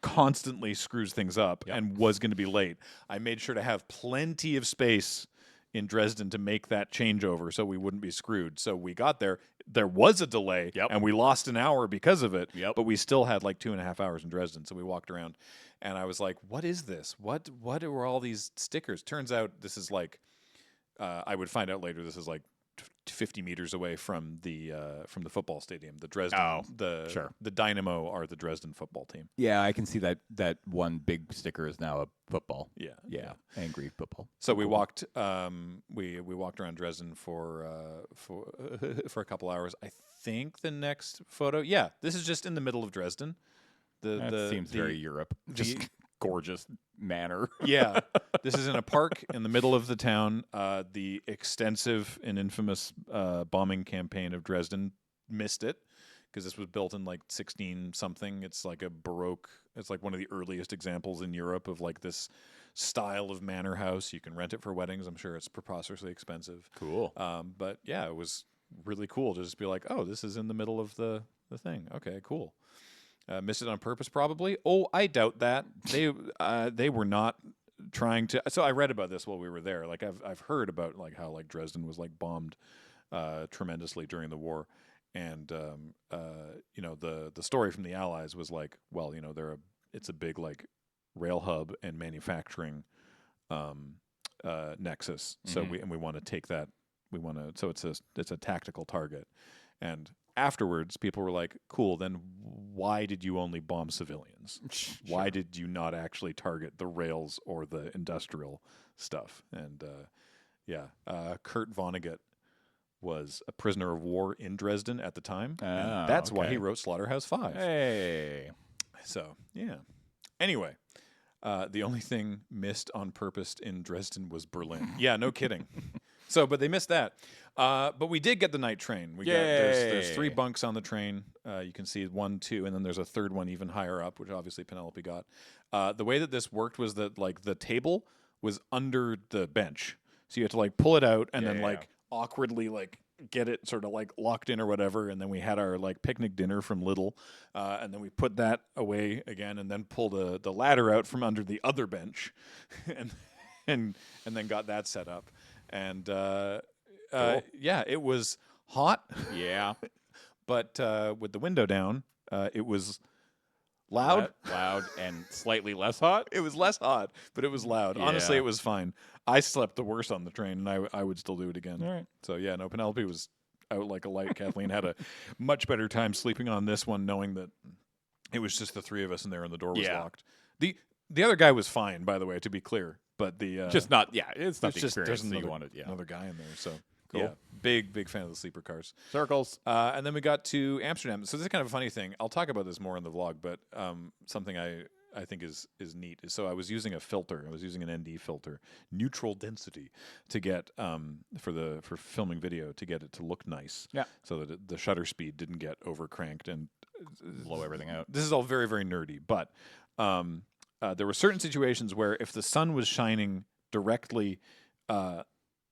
constantly screws things up and was going to be late, I made sure to have plenty of space in Dresden to make that changeover so we wouldn't be screwed. So we got there. There was a delay, and we lost an hour because of it, but we still had like 2.5 hours in Dresden. So we walked around, and I was like, what is this? What were all these stickers? Turns out this is like, I would find out later, this is like 50 meters away from the football stadium. The Dresden, the Dynamo are the Dresden football team. Yeah, I can see that one big sticker is now a football. Yeah. Angry football. So we walked, we walked around Dresden for a couple hours. I think the next photo, this is just in the middle of Dresden. That seems very Europe. Just gorgeous manor. Yeah. This is in a park in the middle of the town. The extensive and infamous bombing campaign of Dresden missed it because this was built in like 16 something. It's like a Baroque. It's like one of the earliest examples in Europe of like this style of manor house. You can rent it for weddings. I'm sure it's preposterously expensive. Cool. But yeah, it was really cool to just be like, oh, this is in the middle of the thing. Okay, cool. Missed it on purpose, probably. Oh, I doubt that. They were not trying to. So I read about this while we were there. Like I've heard about like how like Dresden was like bombed tremendously during the war, and the story from the Allies was like, well, it's a big like rail hub and manufacturing nexus. So we want to take that. So it's a tactical target, and afterwards, people were like, cool, then why did you only bomb civilians? Why did you not actually target the rails or the industrial stuff? And Kurt Vonnegut was a prisoner of war in Dresden at the time. And that's why he wrote Slaughterhouse-Five. Hey. So, yeah. Anyway, the only thing missed on purpose in Dresden was Berlin. Yeah, no kidding. So, but they missed that. But we did get the night train. There's 3 bunks on the train. You can see 1, 2, and then there's a third one even higher up, which obviously Penelope got. The way that this worked was that like the table was under the bench, so you had to like pull it out and then like awkwardly like get it sort of like locked in or whatever. And then we had our like picnic dinner from Lidl, and then we put that away again, and then pulled the ladder out from under the other bench, and then got that set up. And Cool. it was hot. Yeah. But with the window down, it was loud. Loud and slightly less hot. It was less hot, but it was loud. Yeah. Honestly, it was fine. I slept the worst on the train, and I would still do it again. All right. So, yeah, no, Penelope was out like a light. Kathleen had a much better time sleeping on this one, knowing that it was just the 3 of us in there and the door was locked. The other guy was fine, by the way, to be clear. But the just not, it's not the just experience there's that you wanted. Yeah. another guy in there. So, Cool. yeah, big fan of the sleeper cars. Circles. And then we got to Amsterdam. So this is kind of a funny thing. I'll talk about this more in the vlog, but something I think is neat. So I was using a filter. I was using an ND filter, neutral density, to get for filming video to get it to look nice. Yeah. So that the shutter speed didn't get over cranked, and blow everything out. This is all very, very nerdy, but there were certain situations where if the sun was shining directly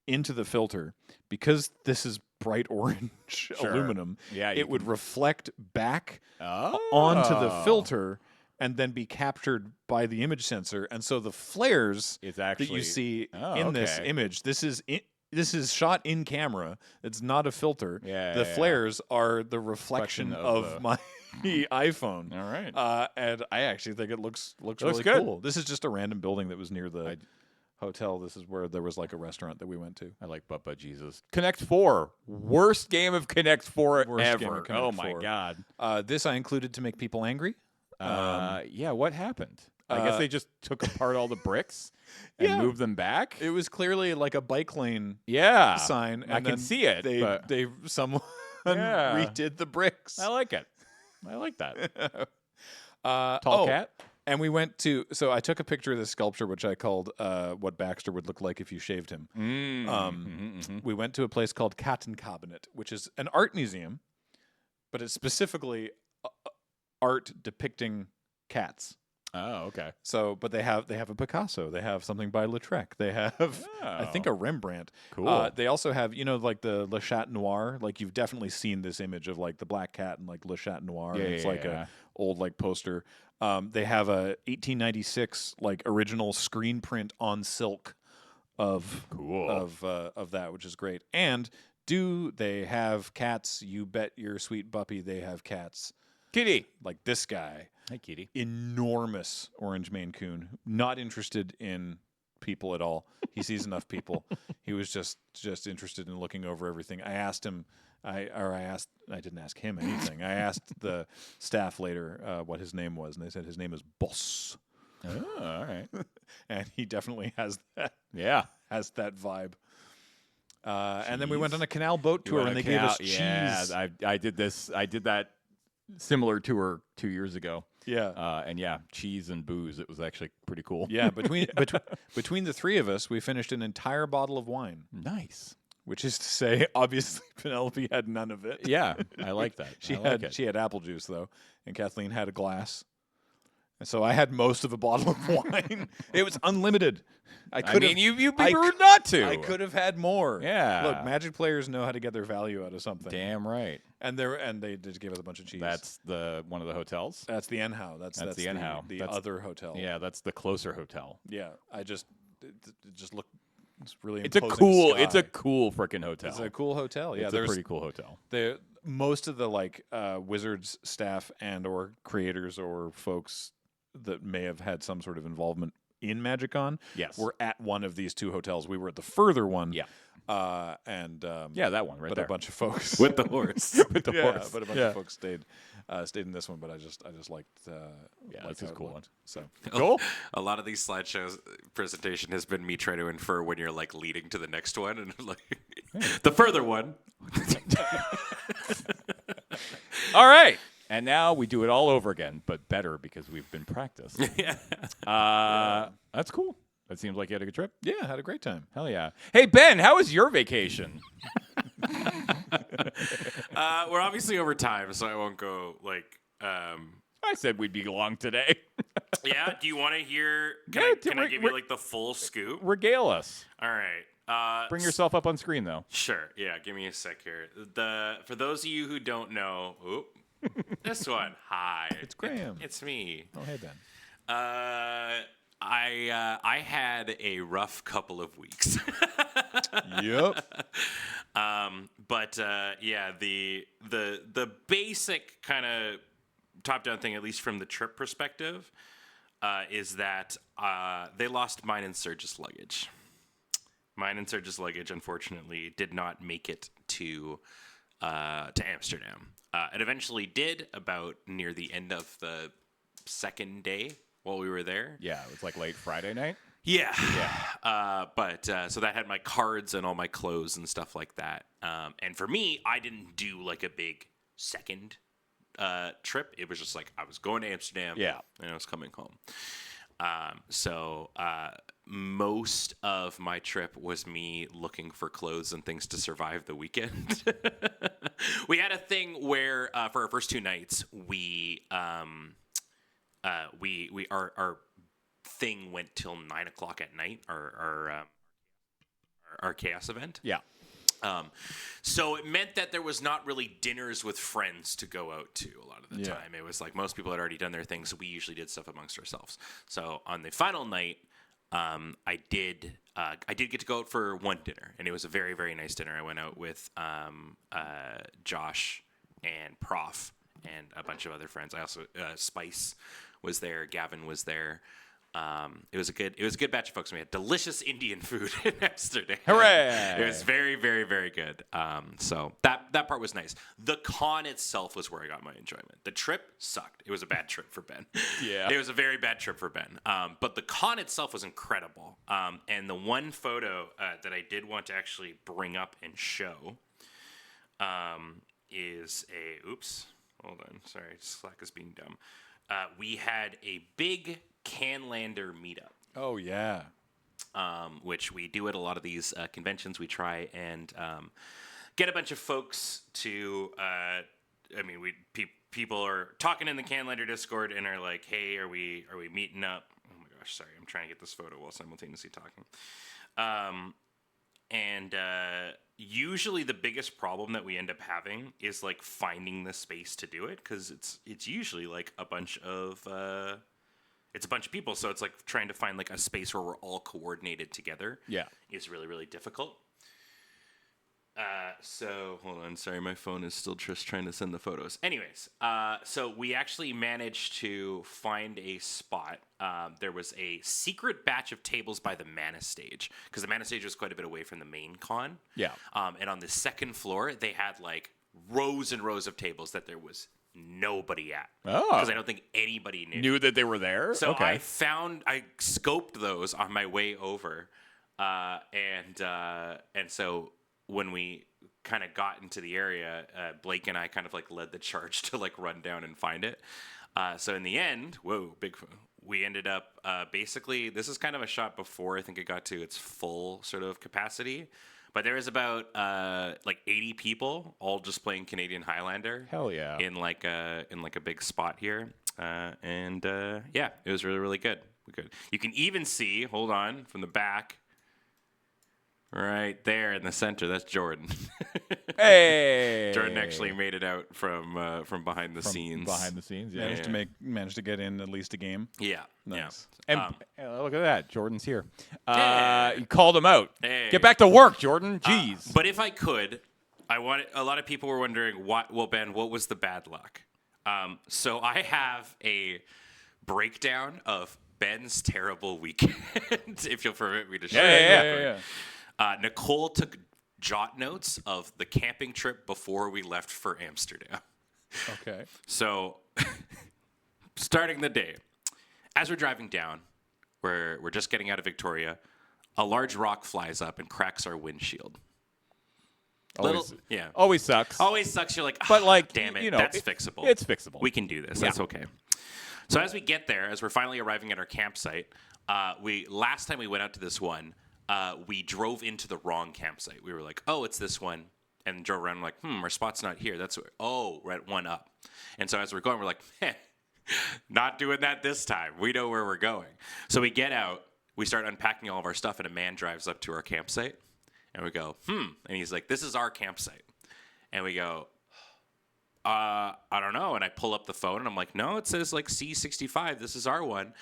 into the filter, because this is bright orange aluminum, it would reflect back onto the filter and then be captured by the image sensor. And so the flares that you see in this image, this is shot in camera. It's not a filter. The flares are the reflection of my iPhone. All right. And I actually think it looks really good. cool. This is just a random building that was near the hotel. This is where there was like a restaurant that we went to. I like Bubba Jesus. Connect 4. Worst game of Connect 4 ever. Oh, my God. This I included to make people angry. Yeah, what happened? I guess they just took apart all the bricks and moved them back. It was clearly like a bike lane sign. And I can see it. Someone redid the bricks. I like it. I like that. Tall cat. And we went to, so I took a picture of this sculpture, which I called what Baxter would look like if you shaved him. We went to a place called Kattenkabinet, which is an art museum, but it's specifically art depicting cats. Oh, okay. So, but they have a Picasso. They have something by Lautrec. They have, I think, a Rembrandt. Cool. They also have, like the Le Chat Noir. Like you've definitely seen this image of like the black cat and like Le Chat Noir. It's like a old like poster. They have a 1896 like original screen print on silk of that, which is great. And do they have cats? You bet your sweet puppy they have cats. Kitty. Like this guy. Hi, Kitty. Enormous orange Maine Coon. Not interested in people at all. He sees enough people. He was just interested in looking over everything. I asked him, I didn't ask him anything. I asked the staff later what his name was, and they said his name is Boss. Oh, all right. And he definitely has that. Yeah. Has that vibe. And then we went on a canal boat tour, and they gave us cheese. Yeah, I did this. I did that similar tour 2 years ago. Yeah. And yeah, cheese and booze. It was actually pretty cool. Yeah, between the three of us, we finished an entire bottle of wine. Nice. Which is to say, obviously, Penelope had none of it. Yeah, I like that. She had apple juice though, and Kathleen had a glass. And so I had most of a bottle of wine. It was unlimited. You'd be rude not to. I could have had more. Yeah. Look, Magic players know how to get their value out of something. Damn right. And they did give us a bunch of cheese. That's one of the hotels. That's the Enhow. That's the Enhow. The other hotel. Yeah, that's the closer hotel. Yeah, it just looked. It's really. It's a cool freaking hotel. It's a cool hotel. Yeah, it's a pretty cool hotel. Most of the like Wizards staff and or creators or folks that may have had some sort of involvement in MagicCon were at one of these two hotels. We were at the further one. Yeah. That one right but there. A bunch of folks with the horse. with the horse. But a bunch of folks stayed in this one. But I just liked. This is cool one. So cool. A lot of these slideshows presentation has been me trying to infer when you're like leading to the next one and like the further one. All right. And now we do it all over again, but better because we've been practiced. That's cool. That seems like you had a good trip. Yeah, I had a great time. Hell yeah. Hey, Ben, how was your vacation? We're obviously over time, so I won't go like. I said we'd be long today. Yeah. Do you want to hear? Can I give you like the full scoop? Regale us. All right. Bring yourself up on screen, though. Sure. Yeah. Give me a sec here. For those of you who don't know, this one. Hi. It's Graham. It's me. Oh, hey, Ben. I had a rough couple of weeks. Yep. But the basic kind of top-down thing, at least from the trip perspective, is that they lost mine and Serge's luggage. Mine and Serge's luggage, unfortunately, did not make it to Amsterdam. It eventually did about near the end of the second day while we were there. Yeah, it was like late Friday night. Yeah. But so that had my cards and all my clothes and stuff like that. And for me, I didn't do like a big second trip. It was just like I was going to Amsterdam. Yeah. And I was coming home. So most of my trip was me looking for clothes and things to survive the weekend, We had a thing where for our first 2 nights, our thing went till 9:00 at night. Our chaos event. Yeah. So it meant that there was not really dinners with friends to go out to a lot of the time. It was like most people had already done their thing, so we usually did stuff amongst ourselves. So on the final night, I did get to go out for one dinner, and it was a very, very nice dinner. I went out with Josh and Prof and a bunch of other friends. I also Spice was there, Gavin was there. It was a good batch of folks. We had delicious Indian food in Amsterdam. Hooray! It was very, very, very good. So that part was nice. The con itself was where I got my enjoyment. The trip sucked. It was a bad trip for Ben. Yeah. It was a very bad trip for Ben. But the con itself was incredible. And the one photo that I did want to actually bring up and show is oops, hold on. Sorry, Slack is being dumb. We had a big Canlander meetup. Oh, yeah. Which we do at a lot of these conventions. We try and get a bunch of folks to. People are talking in the Canlander Discord and are like, "Hey, are we meeting up?" Oh my gosh, sorry, I'm trying to get this photo while simultaneously talking. And usually the biggest problem that we end up having is like finding the space to do it, because it's usually like a bunch of people, so it's like trying to find like a space where we're all coordinated together. Yeah. Is really, really difficult. So hold on, sorry, my phone is still just trying to send the photos. Anyways, so we actually managed to find a spot. There was a secret batch of tables by the Mana Stage, because the Mana Stage was quite a bit away from the main con. Yeah. And on the second floor, they had like rows and rows of tables that there was nobody at. Oh. Because I don't think anybody Knew that they were there? so okay. I scoped those on my way over, and so when we kind of got into the area, Blake and I kind of like led the charge to like run down and find it. So in the end, we ended up basically, this is kind of a shot before I think it got to its full sort of capacity. But there was about like 80 people all just playing Canadian Highlander. Hell yeah. In like a big spot here. And it was really, really good. You can even see, hold on, from the back, right there in the center, that's Jordan. Hey. Jordan actually made it out from behind the scenes. Behind the scenes, yeah. Managed to get in at least a game. Yeah. Nice. And look at that. Jordan's here. Hey. You called him out. Hey. Get back to work, Jordan. Jeez. But if I could, a lot of people were wondering, Ben, what was the bad luck? So I have a breakdown of Ben's terrible weekend, if you'll permit me to share. Yeah. Nicole took jot notes of the camping trip before we left for Amsterdam. Okay. So, starting the day, as we're driving down, we're just getting out of Victoria, a large rock flies up and cracks our windshield. Always sucks. Always sucks. You're like, But like, damn it, you know, that's fixable. It's fixable. We can do this. Yeah. That's okay. So as we get there, as we're finally arriving at our campsite, last time we went out to this one, we drove into the wrong campsite. We were like, oh, it's this one. And drove around like, our spot's not here. We're at one up. And so as we're going, we're like, not doing that this time. We know where we're going. So we get out, we start unpacking all of our stuff, and a man drives up to our campsite. And we go, and he's like, this is our campsite. And we go, I don't know. And I pull up the phone, and I'm like, no, it says like C65. This is our one.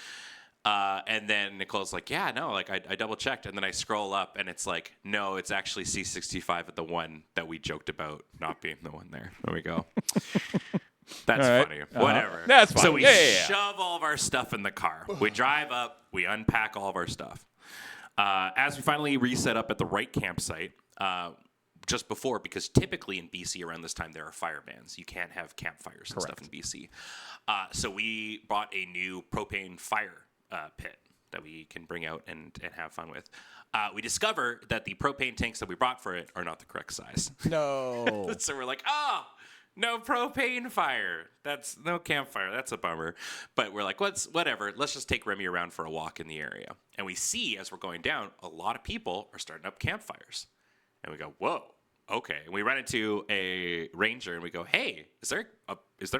And then Nicole's like, yeah, no, like I double checked. And then I scroll up and it's like, no, it's actually C65 at the one that we joked about not being the one there. There we go. That's funny. Whatever. That's fine. So we Yeah. shove all of our stuff in the car. We drive up, we unpack all of our stuff. As we finally reset up at the right campsite, just before, because typically in BC around this time there are fire bans. You can't have campfires and stuff in BC. So we bought a new propane fire pit that we can bring out and have fun with. We discover that the propane tanks that we brought for it are not the correct size. No. So we're like, no propane fire. That's no campfire. That's a bummer. But we're like, whatever. Let's just take Remy around for a walk in the area. And we see, as we're going down, a lot of people are starting up campfires. And we go, whoa, okay. And we run into a ranger and we go, hey, is there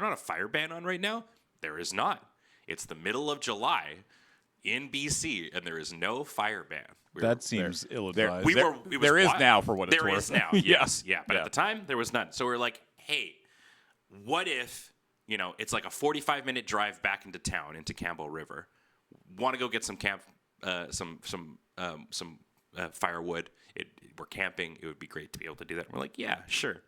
not a fire ban on right now? There is not. It's the middle of July in BC, and there is no fire ban. That seems ill-advised. There is now, for what it's worth. There is now, yes. Yeah, but at the time, there was none. So we're like, hey, what if, it's like a 45-minute drive back into town, into Campbell River. Want to go get some firewood. We're camping. It would be great to be able to do that. And we're like, yeah, sure.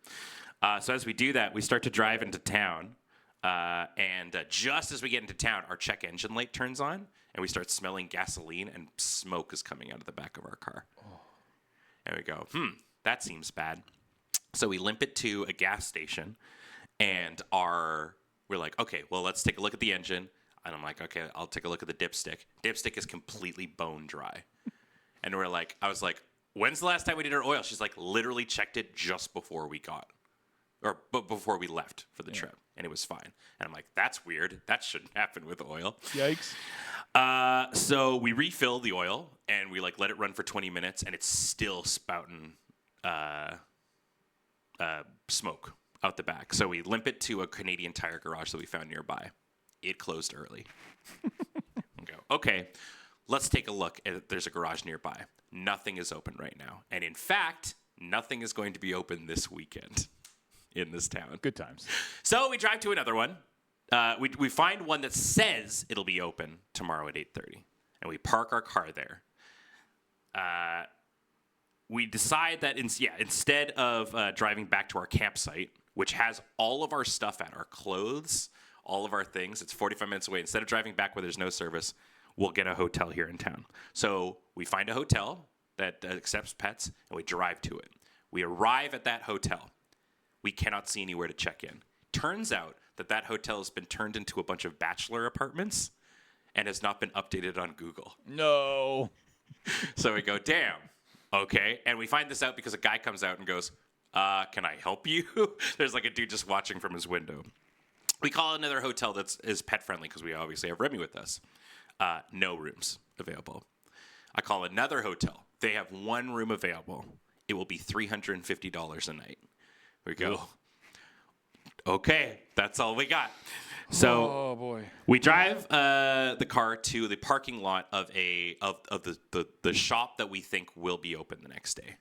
So as we do that, we start to drive into town. And just as we get into town, our check engine light turns on, and we start smelling gasoline, and smoke is coming out of the back of our car. Oh. And we go, that seems bad. So we limp it to a gas station, and we're like, okay, well, let's take a look at the engine. And I'm like, okay, I'll take a look at the dipstick. Dipstick is completely bone dry. And I was like, when's the last time we did our oil? She's like, literally checked it just before we before we left for the trip, and it was fine. And I'm like, that's weird. That shouldn't happen with oil. Yikes. So we refill the oil, and we let it run for 20 minutes, and it's still spouting smoke out the back. So we limp it to a Canadian Tire garage that we found nearby. It closed early. And go, okay, let's take a look. There's a garage nearby. Nothing is open right now. And in fact, nothing is going to be open this weekend in this town. Good times. So we drive to another one. We find one that says it'll be open tomorrow at 8:30, and we park our car there. We decide that instead of driving back to our campsite, which has all of our stuff our clothes, all of our things, it's 45 minutes away. Instead of driving back where there's no service, we'll get a hotel here in town. So we find a hotel that accepts pets, and we drive to it. We arrive at that hotel. We cannot see anywhere to check in. Turns out that hotel has been turned into a bunch of bachelor apartments and has not been updated on Google. No. So we go, damn, okay. And we find this out because a guy comes out and goes, can I help you? There's a dude just watching from his window. We call another hotel that is pet friendly because we obviously have Remy with us. No rooms available. I call another hotel. They have one room available. It will be $350 a night. We go, okay, that's all we got. So oh boy, we drive the car to the parking lot of the shop that we think will be open the next day,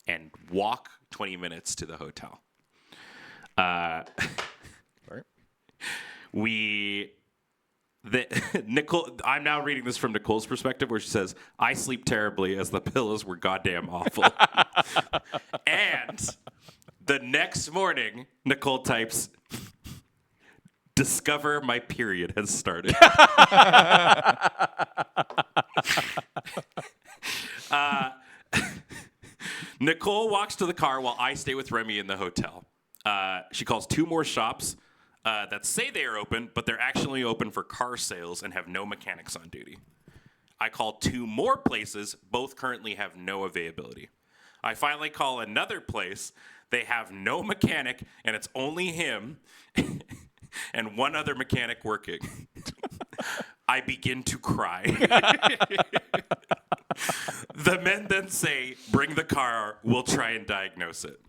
and walk 20 minutes to the hotel. Nicole, I'm now reading this from Nicole's perspective, where she says, "I sleep terribly as the pillows were goddamn awful." And the next morning, Nicole types, "Discover my period has started." Nicole walks to the car while I stay with Remy in the hotel. She calls two more shops that say they are open, but they're actually open for car sales and have no mechanics on duty. I call two more places. Both currently have no availability. I finally call another place. They have no mechanic, and it's only him and one other mechanic working. I begin to cry. The men then say, "Bring the car. We'll try and diagnose it."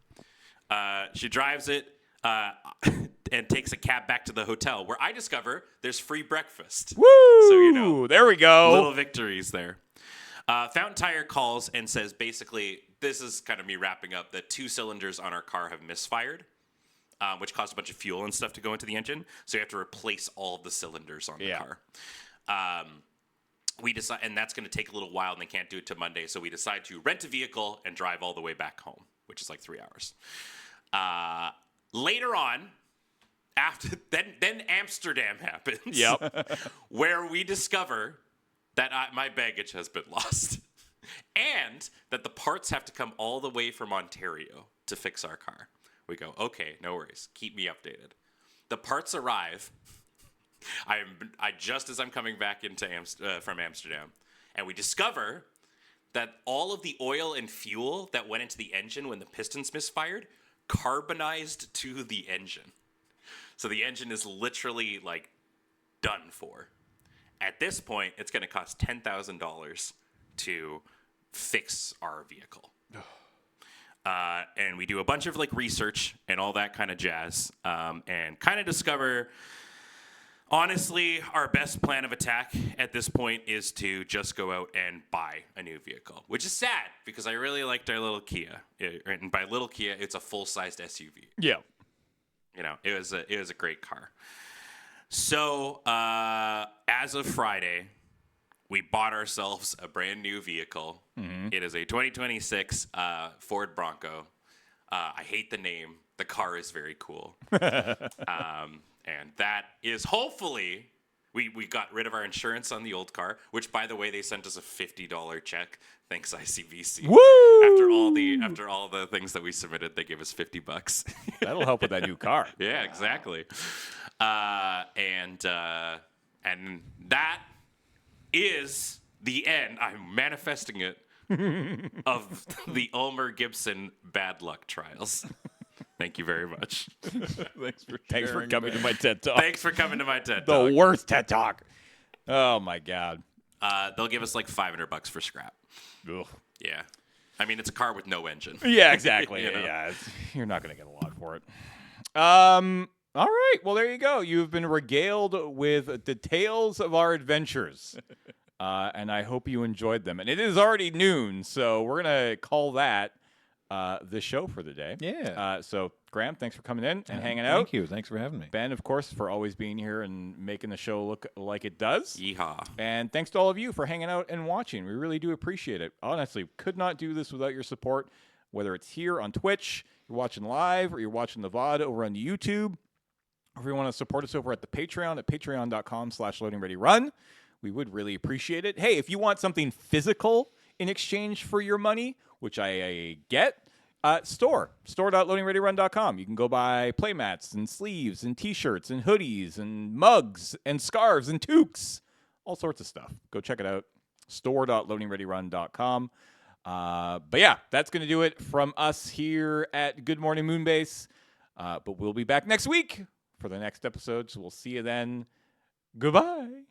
She drives it and takes a cab back to the hotel, where I discover there's free breakfast. Woo! So, there we go. Little victories there. Fountain Tire calls and says, basically, this is kind of me wrapping up, that 2 cylinders on our car have misfired, which caused a bunch of fuel and stuff to go into the engine. So you have to replace all of the cylinders on the car. We decide, and that's going to take a little while, and they can't do it till Monday. So we decide to rent a vehicle and drive all the way back home, which is like 3 hours. Later on, then Amsterdam happens. Yep. Where we discover that my baggage has been lost, and that the parts have to come all the way from Ontario to fix our car. We go, okay, no worries. Keep me updated. The parts arrive. I just as I'm coming back into from Amsterdam, and we discover that all of the oil and fuel that went into the engine when the pistons misfired carbonized to the engine. So the engine is literally like done for. At this point, it's going to cost $10,000 to fix our vehicle. and we do a bunch of like research and all that kind of jazz, and kind of discover. Honestly, our best plan of attack at this point is to just go out and buy a new vehicle, which is sad because I really liked our little Kia. And by little Kia, it's a full-sized SUV. Yeah. You know, it was a great car. So, as of Friday, we bought ourselves a brand new vehicle. Mm-hmm. It is a 2026 Ford Bronco. I hate the name. The car is very cool. And that is hopefully, we got rid of our insurance on the old car, which, by the way, they sent us a $50 check. Thanks, ICBC. Woo! After all the things that we submitted, they gave us $50. That'll help with that new car. Yeah, exactly. And that is the end. I'm manifesting it of the Ulmer Gibson bad luck trials. Thank you very much. Thanks for coming to my TED Talk. Thanks for coming to my TED Talk. The worst TED Talk. Oh, my God. They'll give us like $500 for scrap. Ugh. Yeah. I mean, it's a car with no engine. Yeah, exactly. You know? Yeah, you're not going to get a lot for it. All right. Well, there you go. You've been regaled with details of our adventures. And I hope you enjoyed them. And it is already noon, so we're going to call that the show for the day. Yeah. So, Graham, thanks for coming in and hanging out. Thank you. Thanks for having me. Ben, of course, for always being here and making the show look like it does. Yeehaw. And thanks to all of you for hanging out and watching. We really do appreciate it. Honestly, could not do this without your support, whether it's here on Twitch, you're watching live, or you're watching the VOD over on YouTube. Or if you want to support us over at the Patreon at patreon.com/loadingreadyrun, we would really appreciate it. Hey, if you want something physical in exchange for your money, which I get, store.loadingreadyrun.com. You can go buy playmats and sleeves and T-shirts and hoodies and mugs and scarves and toques, all sorts of stuff. Go check it out, store.loadingreadyrun.com. But yeah, that's going to do it from us here at Good Morning Moonbase. But we'll be back next week for the next episode, so we'll see you then. Goodbye.